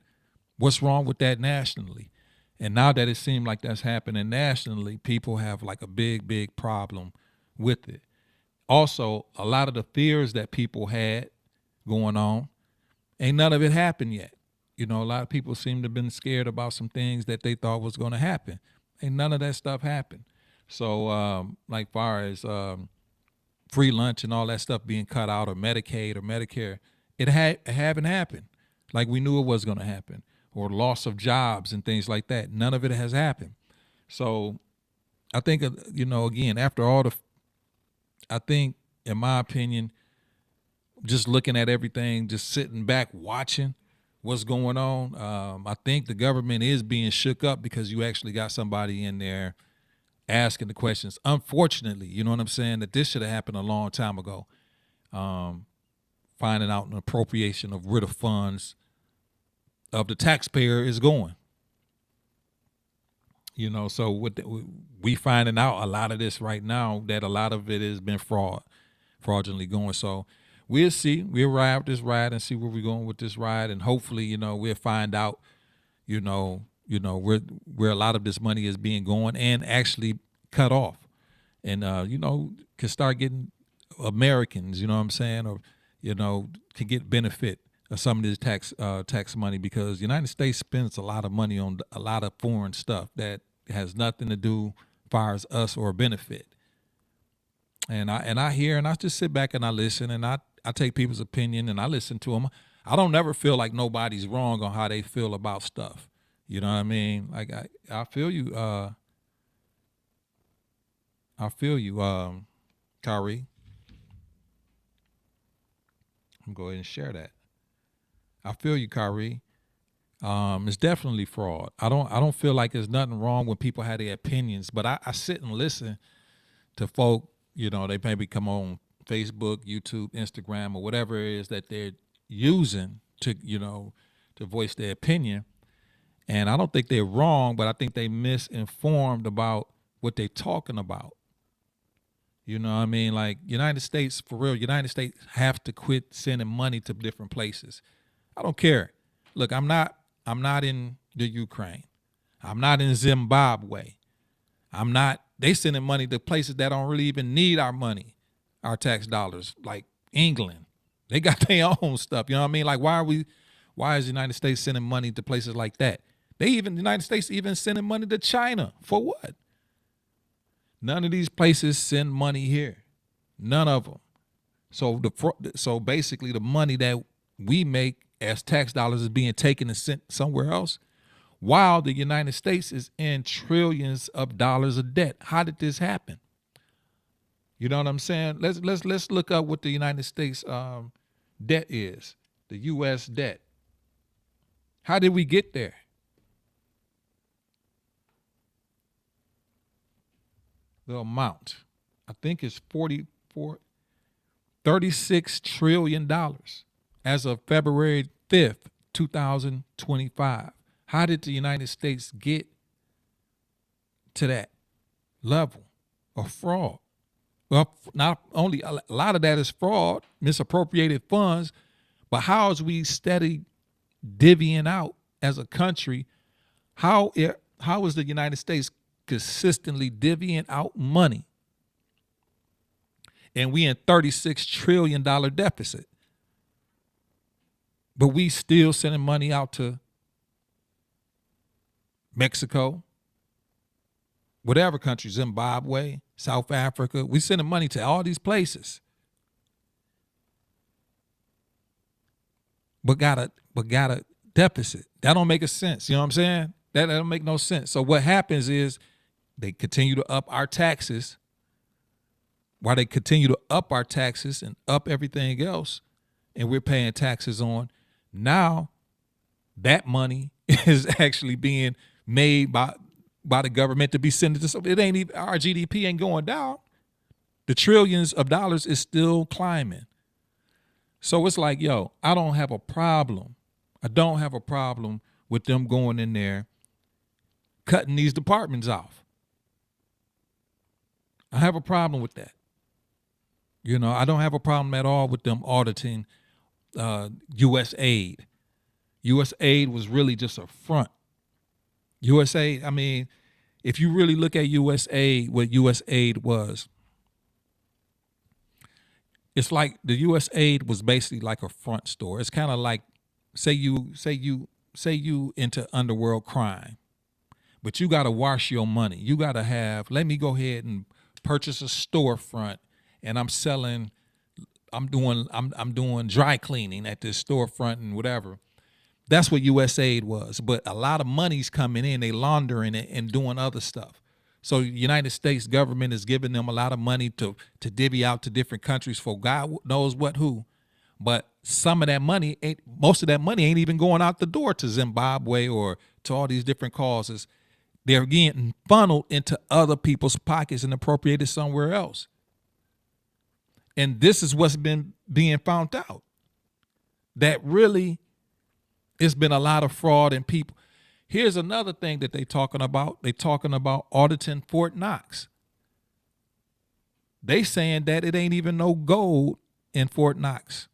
What's wrong with that nationally? And now that it seems like that's happening nationally, people have like a big problem with it. Also, a lot of the fears that people had going on, ain't none of it happened yet. You know, a lot of people seem to have been scared about some things that they thought was going to happen. Ain't none of that stuff happened. So, like far as free lunch and all that stuff being cut out, or Medicaid or Medicare, it haven't happened like we knew it was going to happen, or loss of jobs and things like that. None of it has happened. So I think, you know, again, after all I think, in my opinion, just looking at everything, just sitting back watching what's going on, I think the government is being shook up because you actually got somebody in there asking the questions. Unfortunately, you know what I'm saying, that this should have happened a long time ago. Finding out an appropriation of where the funds of the taxpayer is going. You know, so we finding out a lot of this right now, that a lot of it has been fraudulently going. So we'll see. We'll ride this ride and see where we're going with this ride, and hopefully, you know, we'll find out, you know, where a lot of this money is being going and actually cut off, and you know, can start getting Americans, you know what I'm saying, or you know, can get benefit of some of this tax money, because the United States spends a lot of money on a lot of foreign stuff that has nothing to do as far as us or benefit. And I hear, and I just sit back and I listen, and I take people's opinion and I listen to them. I don't never feel like nobody's wrong on how they feel about stuff. You know what I mean? Like I feel you. I feel you, Kyrie. I'm going to go ahead and share that. I feel you, Kyrie. It's definitely fraud. I don't feel like there's nothing wrong when people have their opinions, but I sit and listen to folk. You know, they maybe come on Facebook, YouTube, Instagram, or whatever it is that they're using to, you know, to voice their opinion. And I don't think they're wrong, but I think they misinformed about what they're talking about. You know what I mean? Like, United States, for real, United States have to quit sending money to different places. I don't care. Look, I'm not in the Ukraine. I'm not in Zimbabwe. They sending money to places that don't really even need our money, our tax dollars, like England. They got their own stuff. You know what I mean? Like, why is the United States sending money to places like that? The United States even sending money to China. For what? None of these places send money here. None of them. So basically the money that we make as tax dollars is being taken and sent somewhere else, while the United States is in trillions of dollars of debt. How did this happen? You know what I'm saying? Let's look up what the United States debt is, the U.S. debt. How did we get there? The amount, I think, is $36 trillion as of February 5th, 2025. How did the United States get to that level of fraud? Well, not only a lot of that is fraud, misappropriated funds, but how is we steady divvying out as a country? How is the United States consistently divvying out money? And we in $36 trillion deficit. But we still sending money out to Mexico, whatever country, Zimbabwe, South Africa. We sending money to all these places. But got a deficit. That don't make a sense. You know what I'm saying? That don't make no sense. So what happens is they continue to up our taxes. While they continue to up our taxes and up everything else, and we're paying taxes on, now that money is actually being made by the government to be sent to something. It ain't even, our GDP ain't going down. The trillions of dollars is still climbing. So it's like, yo, I don't have a problem. I don't have a problem with them going in there, cutting these departments off. I have a problem with that. You know, I don't have a problem at all with them auditing U.S. aid. U.S. aid was really just a front. U.S. aid, I mean, if you really look at U.S. aid, what U.S. aid was, it's like the U.S. aid was basically like a front store. It's kind of like, say you into underworld crime, but you got to wash your money. You got to have, let me go ahead and purchase a storefront, and I'm doing dry cleaning at this storefront and whatever. That's what USAID was. But a lot of money's coming in, they laundering it and doing other stuff. So the United States government is giving them a lot of money to divvy out to different countries for God knows what who. But some of that money most of that money ain't even going out the door to Zimbabwe or to all these different causes. They're getting funneled into other people's pockets and appropriated somewhere else. And this is what's been being found out. That really, it's been a lot of fraud in people. Here's another thing that they're talking about. They're talking about auditing Fort Knox. They saying that it ain't even no gold in Fort Knox.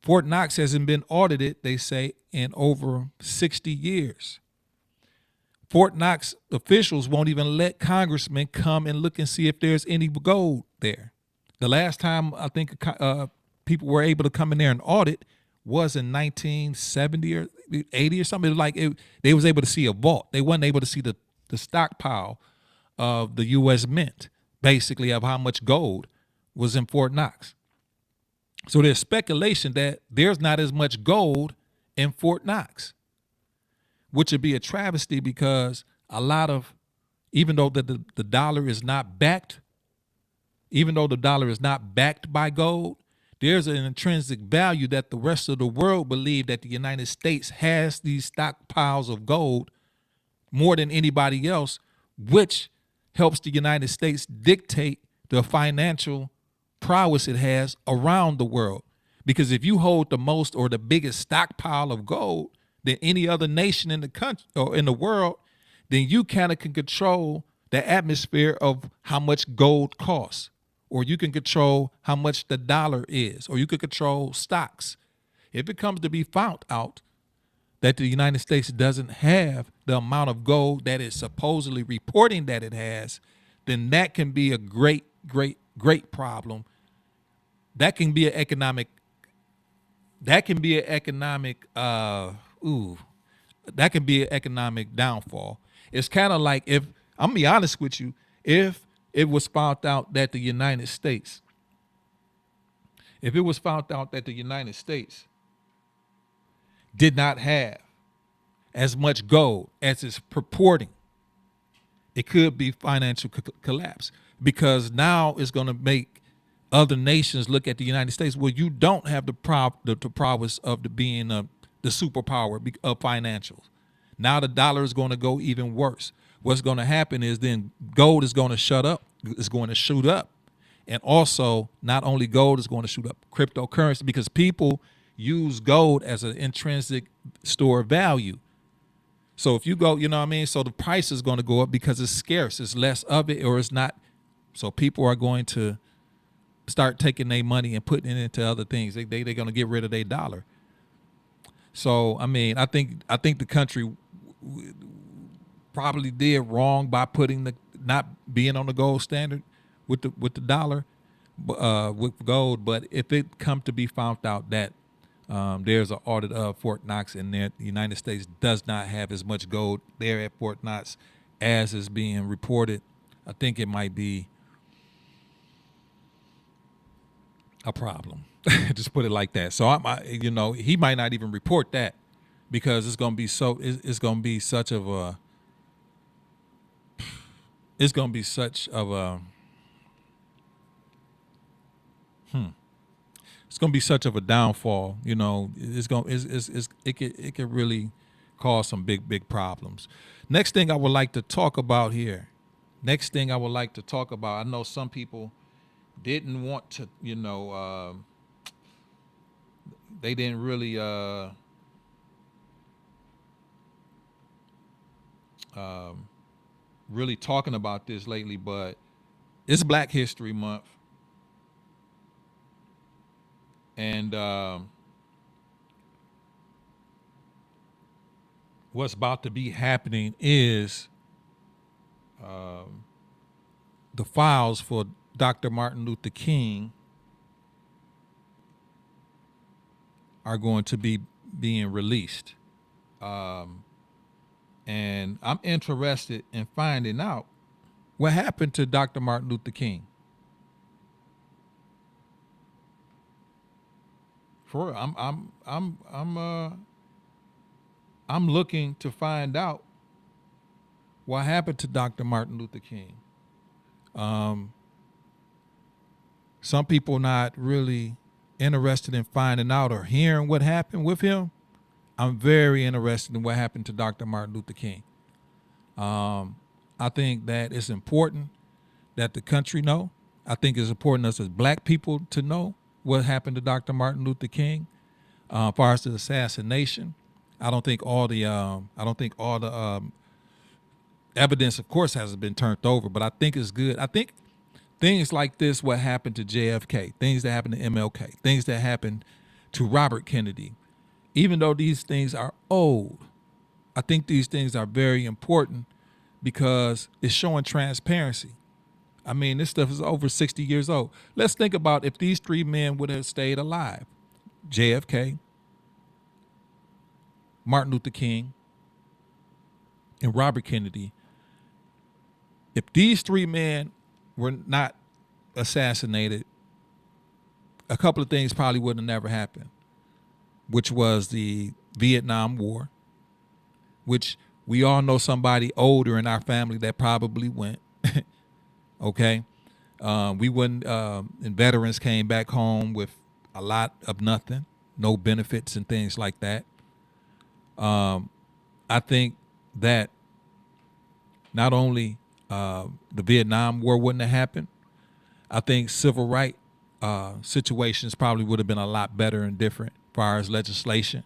Fort Knox hasn't been audited, they say, in over 60 years. Fort Knox officials won't even let congressmen come and look and see if there's any gold there. The last time I think people were able to come in there and audit was in 1970 or 80 or something. They was able to see a vault. They wasn't able to see the stockpile of the U.S. Mint, basically, of how much gold was in Fort Knox. So there's speculation that there's not as much gold in Fort Knox, which would be a travesty because a lot of, even though the dollar is not backed, by gold, there's an intrinsic value that the rest of the world believe that the United States has these stockpiles of gold more than anybody else, which helps the United States dictate the financial prowess it has around the world. Because if you hold the most or the biggest stockpile of gold than any other nation in the country or in the world, then you kind of can control the atmosphere of how much gold costs. Or you can control how much the dollar is, or you could control stocks. If it comes to be found out that the United States doesn't have the amount of gold that it's supposedly reporting that it has, then that can be a great, great, great problem. That can be an economic downfall. It's kind of like, if I'm gonna be honest with you, if it was found out that the United States did not have as much gold as it's purporting, it could be financial collapse, because now it's going to make other nations look at the United States. Well, you don't have the prowess of being the superpower of financials. Now the dollar is going to go even worse. What's going to happen is then gold is going to shoot up. And also, not only gold is going to shoot up, cryptocurrency, because people use gold as an intrinsic store of value. So if you go, you know what I mean? So the price is going to go up because it's scarce. It's less of it, or it's not So people are going to start taking their money and putting it into other things. They're going to get rid of their dollar. So I mean, I think the country probably did wrong by putting not being on the gold standard with the dollar, with gold. But if it come to be found out that there's an audit of Fort Knox and the United States does not have as much gold there at Fort Knox as is being reported, I think it might be a problem. Just put it like that. So he might not even report that because it's going to be such of a it's going to be such of a downfall. It could really cause some big problems. Next thing I would like to talk about here. I know some people didn't want to, they didn't really really talking about this lately, but it's Black History Month. And what's about to be happening is the files for Dr. Martin Luther King are going to be being released. And I'm interested in finding out what happened to Dr. Martin Luther King. For real, I'm looking to find out what happened to Dr. Martin Luther King. Some people not really interested in finding out or hearing what happened with him. I'm very interested in what happened to Dr. Martin Luther King. I think that it's important that the country know. I think it's important us as Black people to know what happened to Dr. Martin Luther King. As far as the assassination, I don't think all the evidence, of course, hasn't been turned over, but I think it's good. I think things like this, what happened to JFK, things that happened to MLK, things that happened to Robert Kennedy, even though these things are old, I think these things are very important because it's showing transparency. I mean, this stuff is over 60 years old. Let's think about if these three men would have stayed alive. JFK, Martin Luther King, and Robert Kennedy. If these three men were not assassinated, a couple of things probably would have never happened, which was the Vietnam War, which we all know somebody older in our family that probably went. Okay. We wouldn't, and veterans came back home with a lot of nothing, no benefits and things like that. I think that not only the Vietnam War wouldn't have happened, I think civil rights situations probably would have been a lot better and different as far as legislation.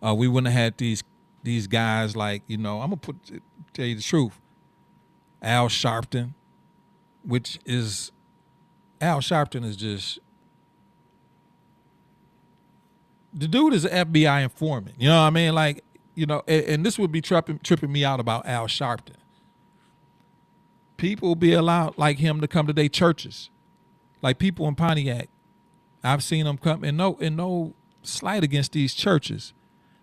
We wouldn't have had these guys like, I'm gonna tell you the truth, Al Sharpton, Al Sharpton is just, the dude is an FBI informant. You know what I mean? Like, and this would be tripping me out about Al Sharpton. People be allowed like him to come to their churches. Like people in Pontiac, I've seen them come, and no slight against these churches,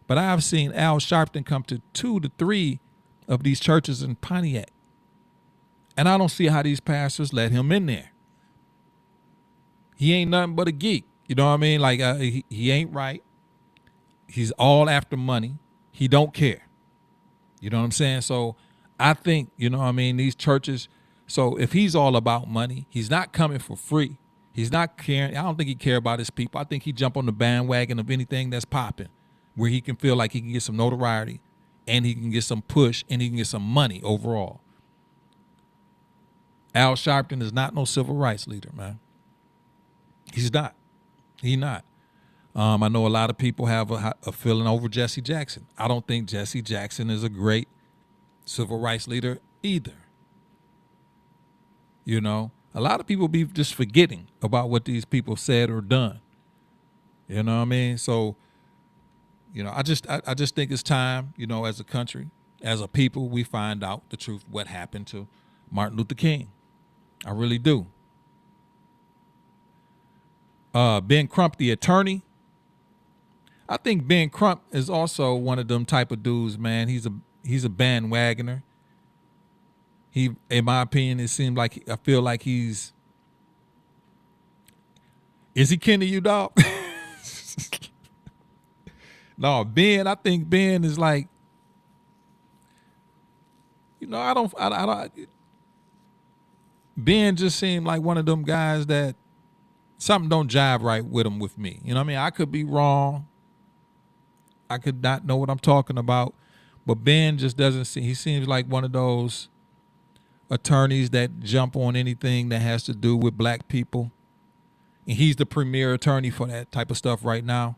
but I've seen Al Sharpton come to 2 to 3 of these churches in Pontiac. And I don't see how these pastors let him in there. He ain't nothing but a geek. You know what I mean? Like he ain't right. He's all after money. He don't care. You know what I'm saying? So I think, these churches, so if he's all about money, he's not coming for free. He's not caring. I don't think he care about his people. I think he jump on the bandwagon of anything that's popping where he can feel like he can get some notoriety and he can get some push and he can get some money overall. Al Sharpton is not no civil rights leader, man. He's not. He's not. I know a lot of people have a feeling over Jesse Jackson. I don't think Jesse Jackson is a great civil rights leader either. You know, a lot of people be just forgetting about what these people said or done. You know what I mean? So, you know, I just think it's time, you know, as a country, as a people, we find out the truth, what happened to Martin Luther King. I really do. Ben Crump, the attorney. I think Ben Crump is also one of them type of dudes, man. He's a bandwagoner. He, in my opinion, it seems like, I feel like is he kin to you, dog? No, Ben, I think Ben is like, you know, I don't, Ben just seemed like one of them guys that something don't jive right with him with me. You know what I mean? I could be wrong. I could not know what I'm talking about, but Ben just doesn't seem, he seems like one of those attorneys that jump on anything that has to do with black people. And he's the premier attorney for that type of stuff right now.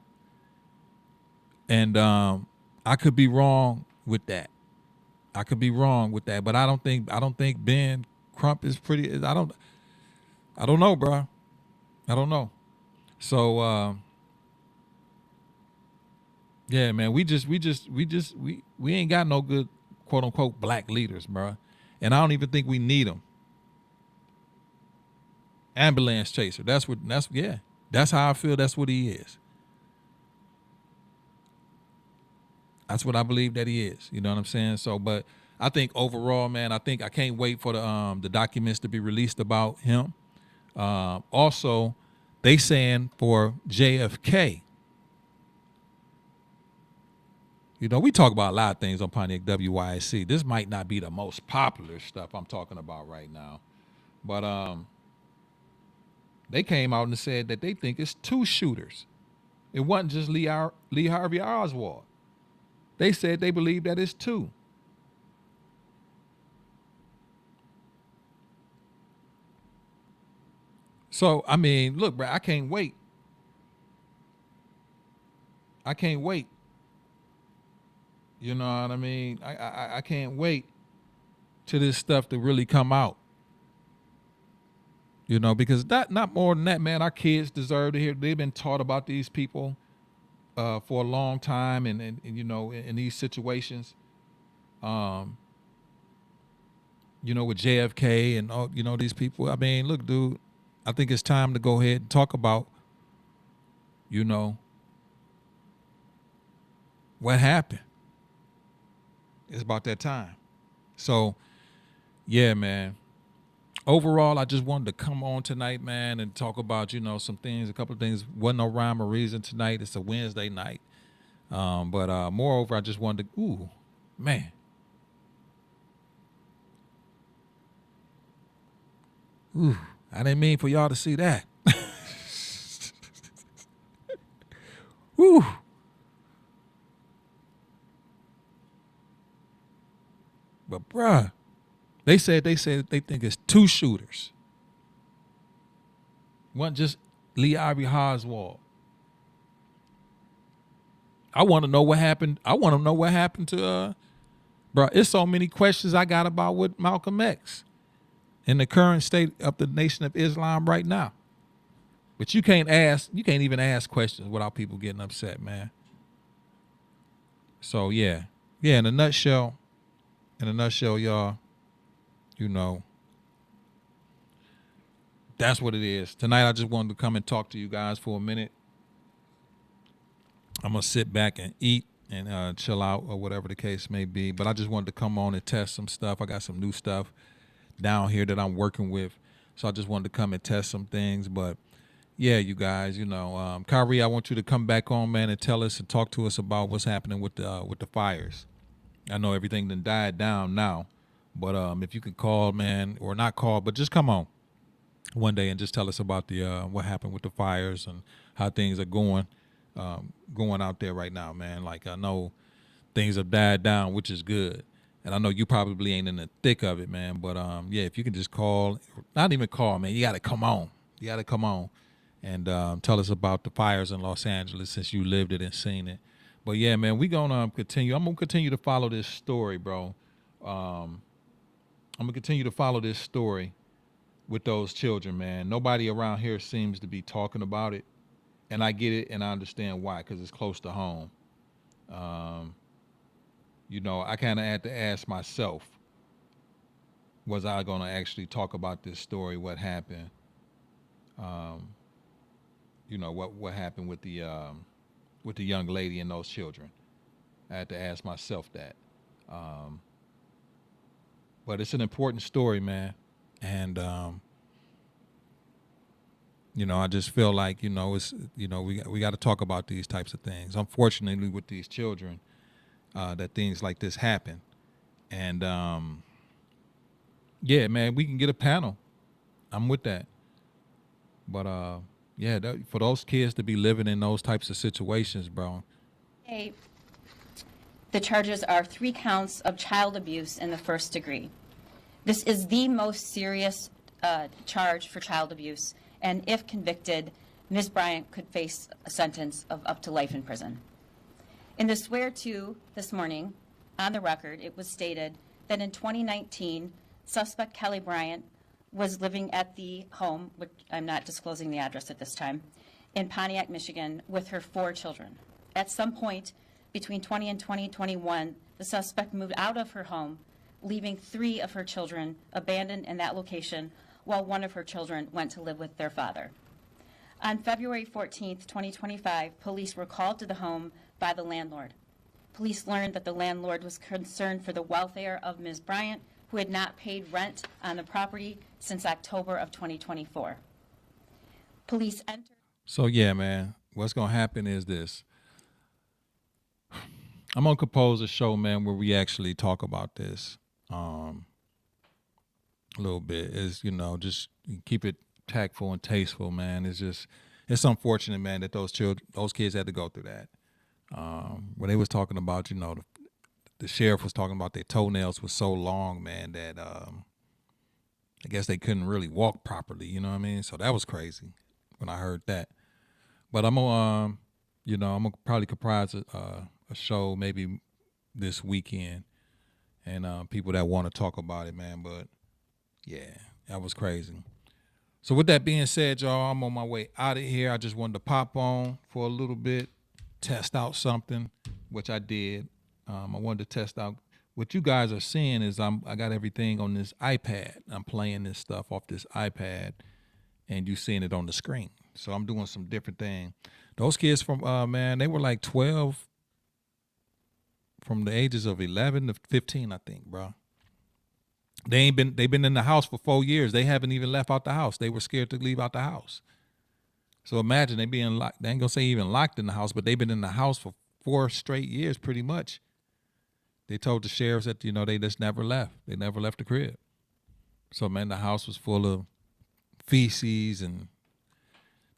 And I could be wrong with that. But I don't think Ben Crump is pretty. I don't know, bro. I don't know. So yeah, man, we ain't got no good quote unquote black leaders, bro. And I don't even think we need them. Ambulance chaser. That's how I feel. That's what he is. That's what I believe that he is. You know what I'm saying? So, but I think overall, man, I can't wait for the documents to be released about him. Also, they saying for JFK. You know, we talk about a lot of things on Pontiac WYAC. This might not be the most popular stuff I'm talking about right now, but they came out and said that they think it's 2 shooters. It wasn't just Lee Harvey Oswald. They said they believe that it's 2. So, I mean, look, bro, I can't wait. You know what I mean? I can't wait till this stuff to really come out. You know, because not more than that, man, our kids deserve to hear. They've been taught about these people for a long time, and you know, in these situations, you know, with JFK and all, you know, these people. I mean, look, dude, I think it's time to go ahead and talk about, you know, what happened. It's about that time. So, yeah, man. Overall, I just wanted to come on tonight, man, and talk about, you know, some things, a couple of things. Wasn't no rhyme or reason tonight. It's a Wednesday night. But moreover, I just wanted to, ooh, man. Ooh, I didn't mean for y'all to see that. Ooh. But bruh, they said they think it's 2 shooters. One just Lee Harvey Oswald. I want to know what happened. I want to know what happened to bruh. It's so many questions I got about with Malcolm X in the current state of the Nation of Islam right now. But you can't even ask questions without people getting upset, man. So yeah, in a nutshell, y'all, you know, that's what it is. Tonight, I just wanted to come and talk to you guys for a minute. I'm going to sit back and eat and chill out or whatever the case may be. But I just wanted to come on and test some stuff. I got some new stuff down here that I'm working with. So I just wanted to come and test some things. But yeah, you guys, you know, Kyrie, I want you to come back on, man, and tell us and talk to us about what's happening with the fires. I know everything done died down now, but if you could call, man, or not call, but just come on one day and just tell us about the what happened with the fires and how things are going out there right now, man. Like, I know things have died down, which is good, and I know you probably ain't in the thick of it, man. But yeah, if you can just call, not even call, man, you got to come on. You got to come on and tell us about the fires in Los Angeles since you lived it and seen it. But yeah, man, we gonna continue. I'm gonna continue to follow this story, bro. I'm gonna continue to follow this story with those children, man. Nobody around here seems to be talking about it. And I get it and I understand why, because it's close to home. You know, I kind of had to ask myself, was I going to actually talk about this story, what happened? You know, what happened with the young lady and those children? I had to ask myself that. But it's an important story, man. And, you know, I just feel like, you know, it's, you know, we got to talk about these types of things. Unfortunately, with these children, that things like this happen. And, yeah, man, we can get a panel. I'm with that. But, yeah, for those kids to be living in those types of situations, bro. Hey, the charges are 3 counts of child abuse in the first degree. This is the most serious charge for child abuse, and if convicted, Ms. Bryant could face a sentence of up to life in prison. In the swear-to this morning, on the record, it was stated that in 2019, suspect Kelly Bryant was living at the home, which I'm not disclosing the address at this time, in Pontiac, Michigan, with her 4 children. At some point between 20 and 2021, the suspect moved out of her home, leaving 3 of her children abandoned in that location, while 1 of her children went to live with their father. On February 14th, 2025, police were called to the home by the landlord. Police learned that the landlord was concerned for the welfare of Ms. Bryant, who had not paid rent on the property since October of 2024. Police entered. So, yeah, man, what's going to happen is this. I'm going to compose a show, man, where we actually talk about this a little bit. Is, you know, just keep it tactful and tasteful, man. It's unfortunate, man, that those kids had to go through that. When they was talking about, you know, the sheriff was talking about their toenails was so long, man, that I guess they couldn't really walk properly, you know what I mean? So that was crazy when I heard that. But I'm gonna, you know, I'm gonna probably comprise a show maybe this weekend, and people that want to talk about it, man. But yeah, that was crazy. So with that being said, y'all, I'm on my way out of here. I just wanted to pop on for a little bit, test out something, which I did. I wanted to test out what you guys are seeing is I got everything on this iPad. I'm playing this stuff off this iPad, and you seeing it on the screen. So I'm doing some different thing. Those kids from man, they were like 12, from the ages of 11 to 15, I think, bro. They've been in the house for 4 years. They haven't even left out the house. They were scared to leave out the house. So imagine they being locked. They ain't gonna say even locked in the house, but they've been in the house for 4 straight years, pretty much. They told the sheriffs that, you know, they just never left. They never left the crib. So, man, the house was full of feces, and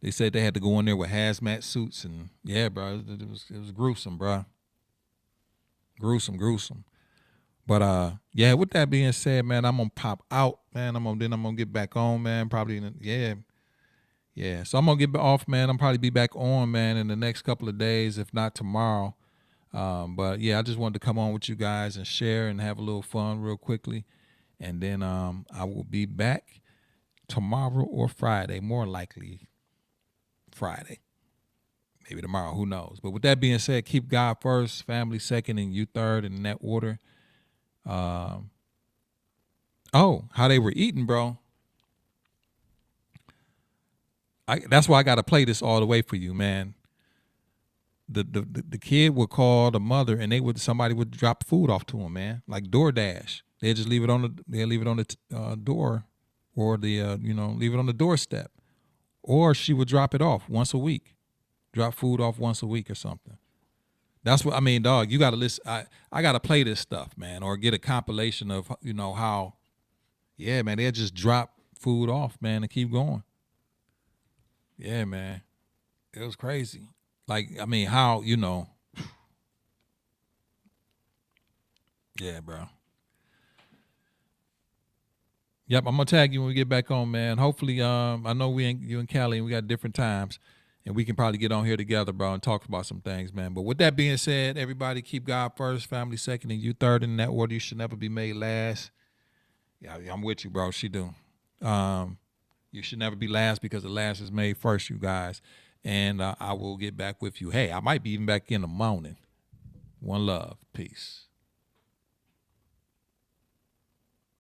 they said they had to go in there with hazmat suits, and yeah, bro, it was gruesome, bro. Gruesome. But yeah, with that being said, man, I'm gonna pop out, man. I'm gonna get back on, man. Probably yeah. So I'm gonna get off, man. I'm probably be back on, man, in the next couple of days, if not tomorrow. But yeah, I just wanted to come on with you guys and share and have a little fun real quickly. And then I will be back tomorrow or Friday, more likely Friday. Maybe tomorrow, who knows. But with that being said, keep God first, family second, and you third, in that order. Oh, how they were eating, bro. That's why I got to play this all the way for you, man. The kid would call the mother, and somebody would drop food off to him, man, like DoorDash. They'd just leave it on the door, or leave it on the doorstep, or she would drop it off once a week, drop food off once a week or something. That's what I mean, dog. You got to listen. I got to play this stuff, man, or get a compilation of how, yeah, man, they'll just drop food off, man, and keep going. Yeah, man, it was crazy. Like, I mean, how, yeah, bro. Yep, I'm gonna tag you when we get back on, man. Hopefully, I know you and Callie, and we got different times, and we can probably get on here together, bro, and talk about some things, man. But with that being said, everybody keep God first, family second, and you third. In that order, you should never be made last. Yeah, I'm with you, bro. She do. You should never be last because the last is made first, you guys. And I will get back with you. Hey, I might be even back in the morning. One love. Peace.